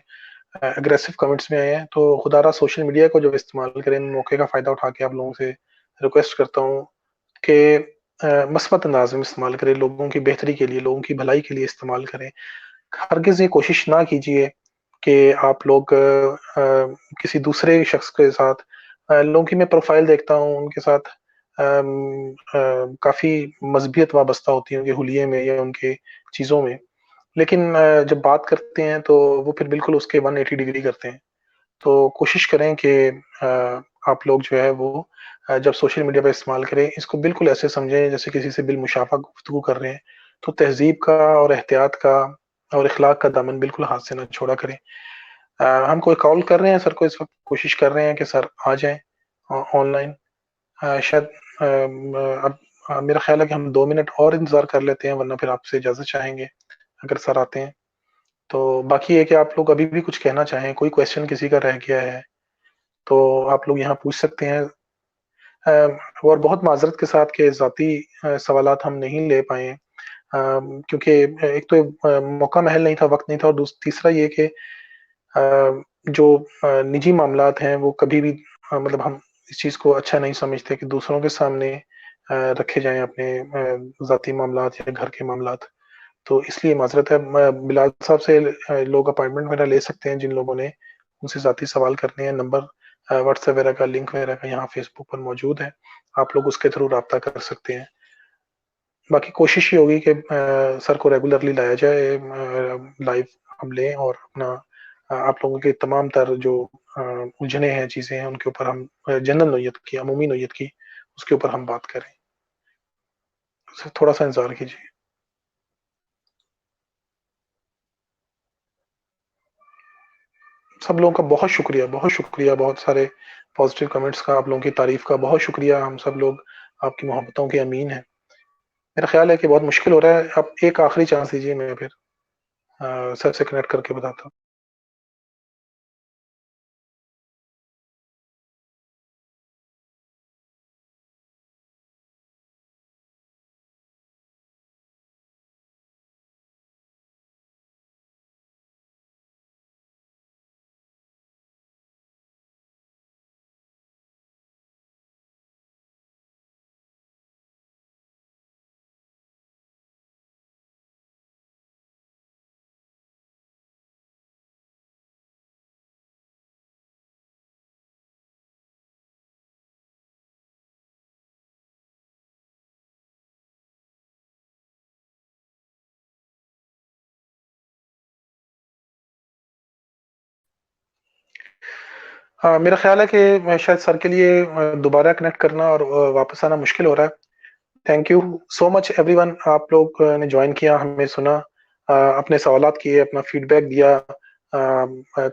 اگریسو کمنٹس میں آئے ہیں۔ تو خدا را سوشل میڈیا کو جو استعمال کریں، ان موقع کا فائدہ اٹھا کے آپ لوگوں سے ریکویسٹ کرتا ہوں کہ مثبت انداز میں استعمال کریں، لوگوں کی بہتری کے لیے، لوگوں کی بھلائی کے لیے استعمال کریں۔ ہرگز یہ کوشش نہ کیجیے کہ آپ لوگ کسی دوسرے شخص کے ساتھ، لوگوں کی میں پروفائل دیکھتا ہوں ان کے ساتھ کافی مذہبیت وابستہ ہوتی ہے ان کے حلیے میں یا ان کے چیزوں میں، لیکن جب بات کرتے ہیں تو وہ پھر بالکل اس کے 180 ڈگری کرتے ہیں۔ تو کوشش کریں کہ آپ لوگ جو ہے وہ جب سوشل میڈیا پہ استعمال کریں اس کو بالکل ایسے سمجھیں جیسے کسی سے بالمشافہ گفتگو کر رہے ہیں، تو تہذیب کا اور احتیاط کا اور اخلاق کا دامن بالکل ہاتھ سے نہ چھوڑا کریں۔ ہم کوئی کال کر رہے ہیں سر کو اس وقت، کوشش کر رہے ہیں کہ سر آ جائیں آن لائن۔ شاید اب میرا خیال ہے کہ ہم 2 منٹ اور انتظار کر لیتے ہیں، ورنہ پھر آپ سے اجازت چاہیں گے اگر سر آتے ہیں تو۔ باقی یہ کہ آپ لوگ ابھی بھی کچھ کہنا چاہیں، کوئی کویشچن کسی کا رہ گیا ہے تو آپ لوگ یہاں پوچھ سکتے ہیں۔ اور بہت معذرت کے ساتھ کہ ذاتی سوالات ہم نہیں لے پائے، کیونکہ ایک تو موقع محل نہیں تھا، وقت نہیں تھا، اور تیسرا یہ کہ جو نجی معاملات ہیں وہ کبھی بھی مطلب ہم اس چیز کو اچھا نہیں سمجھتے کہ دوسروں کے سامنے رکھے جائیں اپنے ذاتی معاملات یا گھر کے معاملات۔ تو اس لیے معذرت ہے۔ بلال صاحب سے لوگ اپائنٹمنٹ میرا لے سکتے ہیں جن لوگوں نے ان سے ذاتی سوال کرنے ہیں۔ نمبر واٹس ایپ وغیرہ کا، لنک وغیرہ کا یہاں فیس بک پر موجود ہے، آپ لوگ اس کے تھرو رابطہ کر سکتے ہیں۔ باقی کوشش یہ ہوگی کہ سر کو ریگولرلی لایا جائے، لائیو ہم لیں اور اپنا آپ لوگوں کے تمام تر جو الجھنے ہیں چیزیں ہیں ان کے اوپر ہم جنرل نوعیت کی، عمومی نوعیت کی، اس کے اوپر ہم بات کریں۔ سر تھوڑا سا انتظار کیجیے۔ سب لوگوں کا بہت شکریہ، بہت شکریہ، بہت سارے پازیٹیو کمنٹس کا، آپ لوگوں کی تعریف کا بہت شکریہ۔ ہم سب لوگ آپ کی محبتوں کے امین ہیں۔ میرا خیال ہے کہ بہت مشکل ہو رہا ہے، اب ایک آخری چانس دیجیے، میں پھر سر سے کنیکٹ کر کے بتاتا ہوں۔ میرا خیال ہے کہ شاید سر کے لیے دوبارہ کنیکٹ کرنا اور واپس آنا مشکل ہو رہا ہے۔ Thank you so much every one, آپ لوگ نے جوائن کیا، ہمیں سنا، اپنے سوالات کیے، اپنا فیڈ بیک دیا،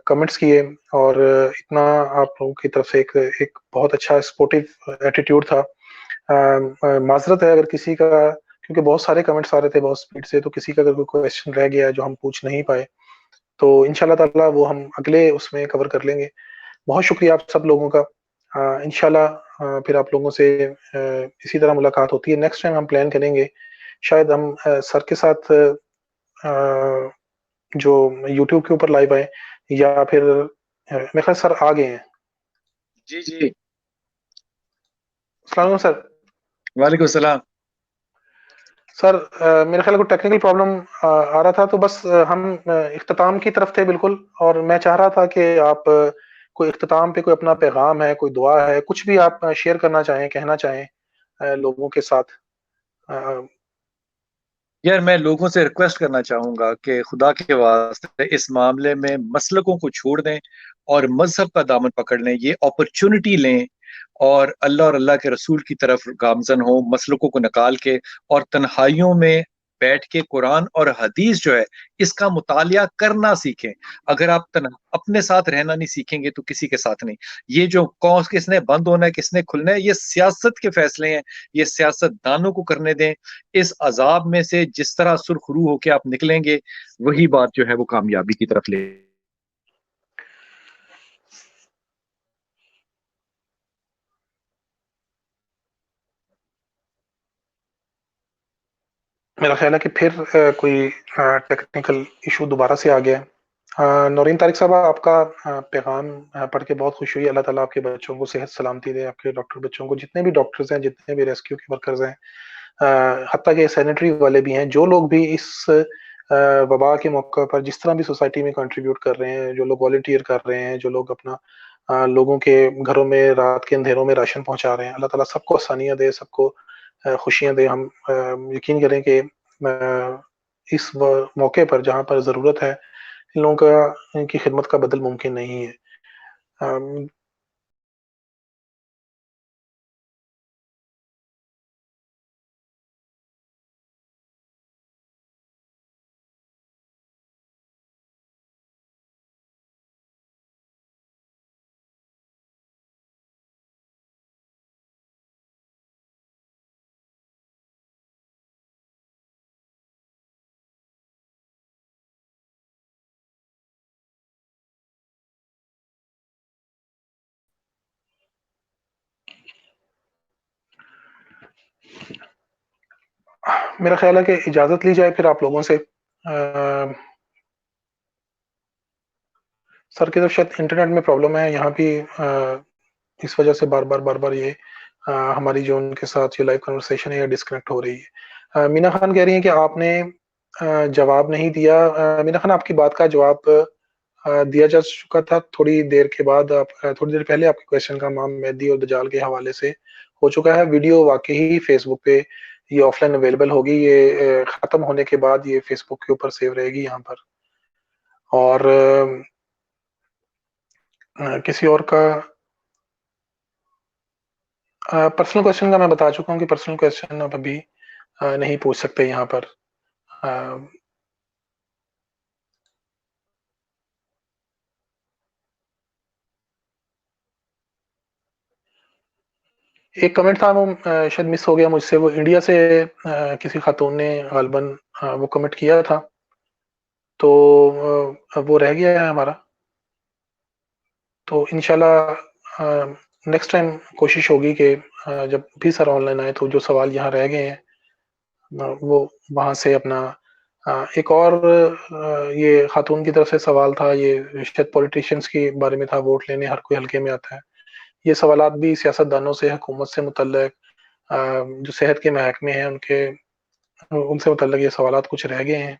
کمنٹس کیے، اور اتنا آپ لوگوں کی طرف سے ایک بہت اچھا سپورٹیو ایٹیٹیوڈ تھا۔ معذرت ہے اگر کسی کا، کیونکہ بہت سارے کمنٹس آ رہے تھے بہت سپیڈ سے، تو کسی کا اگر کوئی کویشچن رہ گیا جو ہم پوچھ نہیں پائے تو انشاءاللہ تعالیٰ وہ ہم اگلے اس میں کور کر لیں گے۔ بہت شکریہ آپ سب لوگوں کا۔ انشاءاللہ پھر آپ لوگوں سے اسی طرح ملاقات ہوتی ہے۔ نیکسٹ ٹائم ہم پلان کریں گے، شاید ہم سر کے ساتھ جو یوٹیوب کے اوپر لائیو آئے، یا پھر میرے خیال سر آ گئے ہیں۔ جی جی، السلام علیکم سر۔ وعلیکم السلام۔ سر میرے خیال کو ٹیکنیکل پرابلم آ رہا تھا، تو بس ہم اختتام کی طرف تھے بالکل، اور میں چاہ رہا تھا کہ آپ کوئی اختتام پہ کوئی اپنا پیغام ہے، کوئی دعا ہے، کچھ بھی آپ شیئر کرنا چاہیں، کہنا چاہیں لوگوں کے ساتھ۔ یار میں لوگوں سے ریکویسٹ کرنا چاہوں گا کہ خدا کے واسطے اس معاملے میں مسلکوں کو چھوڑ دیں اور مذہب کا دامن پکڑ لیں، یہ اپرچونٹی لیں اور اللہ اور اللہ کے رسول کی طرف گامزن ہوں، مسلکوں کو نکال کے، اور تنہائیوں میں بیٹھ کے قرآن اور حدیث جو ہے اس کا مطالعہ کرنا سیکھیں۔ اگر آپ اپنے ساتھ رہنا نہیں سیکھیں گے تو کسی کے ساتھ نہیں۔ یہ جو کس نے بند ہونا ہے کس نے کھلنا ہے، یہ سیاست کے فیصلے ہیں، یہ سیاست دانوں کو کرنے دیں۔ اس عذاب میں سے جس طرح سرخ روح ہو کے آپ نکلیں گے، وہی بات جو ہے وہ کامیابی کی طرف لے۔ میرا خیال ہے کہ پھر کوئی ٹیکنیکل ایشو دوبارہ سے آ گیا ہے۔ نورین طارق صاحبہ، آپ کا پیغام پڑھ کے بہت خوشی ہوئی۔ اللہ تعالیٰ آپ کے بچوں کو صحت سلامتی دے، آپ کے ڈاکٹر بچوں کو، جتنے بھی ڈاکٹرز ہیں، جتنے بھی ریسکیو کے ورکرز ہیں، حتیٰ کہ سینیٹری والے بھی ہیں، جو لوگ بھی اس وبا کے موقع پر جس طرح بھی سوسائٹی میں کنٹریبیوٹ کر رہے ہیں، جو لوگ والنٹیئر کر رہے ہیں، جو لوگ اپنا لوگوں کے گھروں میں رات کے اندھیروں میں راشن پہنچا رہے ہیں، اللہ تعالیٰ سب کو آسانیاں دے، سب کو خوشیاں دے۔ ہم یقین کریں کہ اس موقع پر جہاں پر ضرورت ہے، ان لوگوں کا، ان کی خدمت کا بدل ممکن نہیں ہے۔ میرا خیال ہے کہ اجازت لی جائے پھر آپ لوگوں سے. سر کی طرف شاید انٹرنیٹ میں پرابلم ہے یہاں بھی، اس وجہ سے بار بار یہ ہماری جو ان کے ساتھ یہ لائیو کنورسیشن ہے یہ ڈسکنیکٹ ہو رہی ہے. مینا خان کہہ رہی ہیں کہ آپ نے جواب نہیں دیا. مینا خان آپ کی بات کا جواب دیا جا چکا تھا تھوڑی دیر کے بعد. آپ تھوڑی دیر پہلے آپ کے کویشچن کا امام مہدی اور دجال کے حوالے سے ہو چکا ہے. ویڈیو واقعی فیس بک پہ یہ آف لائن اویلیبل ہوگی. یہ ختم ہونے کے بعد یہ فیس بک کے اوپر سیو رہے گی یہاں پر. اور کسی اور کا پرسنل کویشچن کا میں بتا چکا ہوں کہ پرسنل کویشچن آپ ابھی نہیں پوچھ سکتے یہاں پر. ایک کمنٹ تھا وہ شاید مس ہو گیا مجھ سے. وہ انڈیا سے کسی خاتون نے غالباً وہ کمنٹ کیا تھا تو وہ رہ گیا ہے ہمارا. تو انشاءاللہ نیکسٹ ٹائم کوشش ہوگی کہ جب بھی سر آن لائن آئے تو جو سوال یہاں رہ گئے ہیں وہ وہاں سے اپنا ایک اور یہ خاتون کی طرف سے سوال تھا. یہ شاید پولیٹیشینز کے بارے میں تھا. ووٹ لینے ہر کوئی حلقے میں آتا ہے. یہ سوالات بھی سیاست دانوں سے حکومت سے متعلق جو صحت کے محکمے ہیں ان سے متعلق یہ سوالات کچھ رہ گئے ہیں.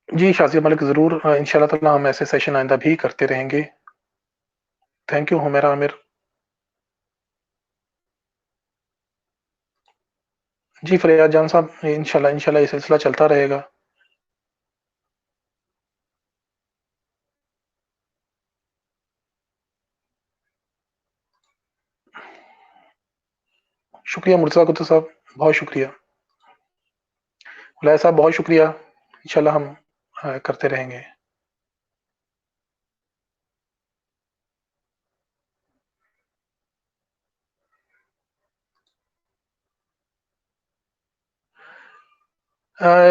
جی شازیہ ملک ضرور انشاءاللہ تعالی ہم ایسے سیشن آئندہ بھی کرتے رہیں گے. تھینک یو حمیرہ عامر. جی فریاد جان صاحب انشاءاللہ یہ سلسلہ چلتا رہے گا. شکریہ مرتضیٰ کتب صاحب، بہت شکریہ. ملائے صاحب بہت شکریہ. انشاءاللہ ہم کرتے رہیں گے.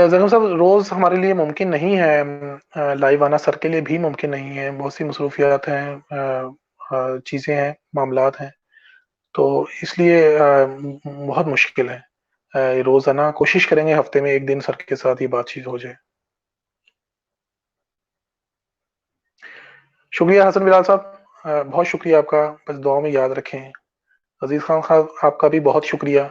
زینب صاحب روز ہمارے لیے ممکن نہیں ہے لائیو آنا. سر کے لیے بھی ممکن نہیں ہے. بہت سی مصروفیات ہیں، چیزیں ہیں، معاملات ہیں. تو اس لیے بہت مشکل ہے. روزانہ کوشش کریں گے ہفتے میں ایک دن سر کے ساتھ یہ بات چیت ہو جائے. شکریہ حسن بلال صاحب، بہت شکریہ آپ کا. بس دعاؤں میں یاد رکھیں. عزیز خان صاحب آپ کا بھی بہت شکریہ.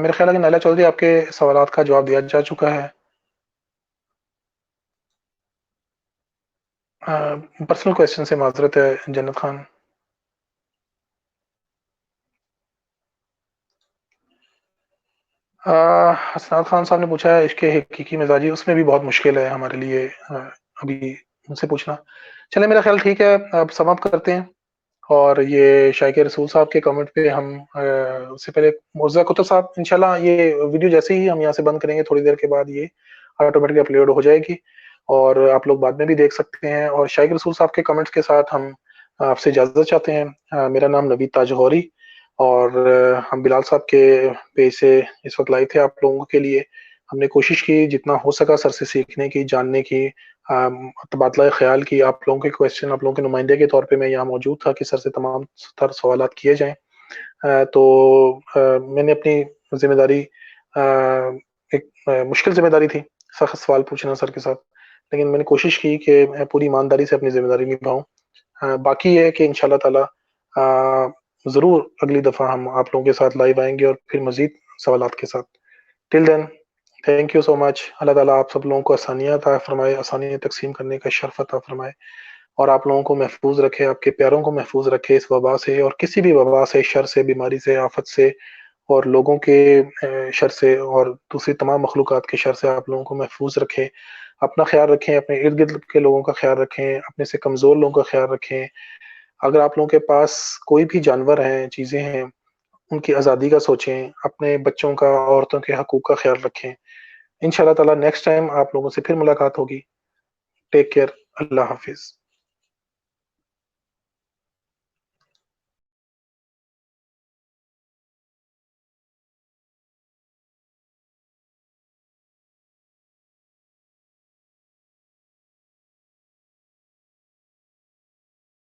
میرا خیال ہے کہ نائلہ چودھری آپ کے سوالات کا جواب دیا جا چکا ہے. پرسنل کویشچن سے معذرت ہے جنت خان. حسنات خان صاحب نے پوچھا ہے عشق حقیقی مزاجی. اس میں بھی بہت مشکل ہے ہمارے لیے ابھی ان سے پوچھنا. چلیں میرا خیال ٹھیک ہے، اب سم اپ کرتے ہیں. اور یہ شائق رسول صاحب کے کمنٹ پہ ہم اس سے پہلے مرزا کتب صاحب انشاءاللہ یہ ویڈیو جیسے ہی ہم یہاں سے بند کریں گے تھوڑی دیر کے بعد یہ آٹومیٹکلی اپلوڈ ہو جائے گی اور آپ لوگ بعد میں بھی دیکھ سکتے ہیں. اور شائق رسول صاحب کے کمنٹس کے ساتھ ہم آپ سے اجازت چاہتے ہیں. میرا نام نوید تاج غوری اور ہم بلال صاحب کے پیج سے اس وقت لائے تھے آپ لوگوں کے لیے. ہم نے کوشش کی جتنا ہو سکا سر سے سیکھنے کی، جاننے کی، تبادلہ خیال کی. آپ لوگوں کے کویشچن، آپ لوگوں کے نمائندے کے طور پہ میں یہاں موجود تھا کہ سر سے تمام تر سوالات کیے جائیں. تو میں نے اپنی ذمہ داری، ایک مشکل ذمہ داری تھی سخت سوال پوچھنا سر کے ساتھ، لیکن میں نے کوشش کی کہ میں پوری ایمانداری سے اپنی ذمہ داری نبھاؤں. باقی ہے کہ انشاءاللہ تعالی ضرور اگلی دفعہ ہم آپ لوگوں کے ساتھ لائیو آئیں گے اور پھر مزید سوالات کے ساتھ. ٹل دین تھینک یو سو مچ. اللہ تعالیٰ آپ سب لوگوں کو آسانیاں عطا فرمائے، آسانیاں تقسیم کرنے کا شرف عطا فرمائے اور آپ لوگوں کو محفوظ رکھے، آپ کے پیاروں کو محفوظ رکھے اس وبا سے اور کسی بھی وبا سے، شر سے، بیماری سے، آفت سے اور لوگوں کے شر سے اور دوسری تمام مخلوقات کے شر سے آپ لوگوں کو محفوظ رکھے. اپنا خیال رکھیں، اپنے ارد گرد کے لوگوں کا خیال رکھیں، اپنے سے کمزور لوگوں کا خیال رکھیں. اگر آپ لوگوں کے پاس کوئی بھی جانور ہیں، چیزیں ہیں، ان کی آزادی کا سوچیں، اپنے بچوں کا، عورتوں کے حقوق کا خیال رکھیں. ان شاء اللہ تعالیٰ نیکسٹ ٹائم آپ لوگوں سے پھر ملاقات ہوگی. Take care. اللہ حافظ.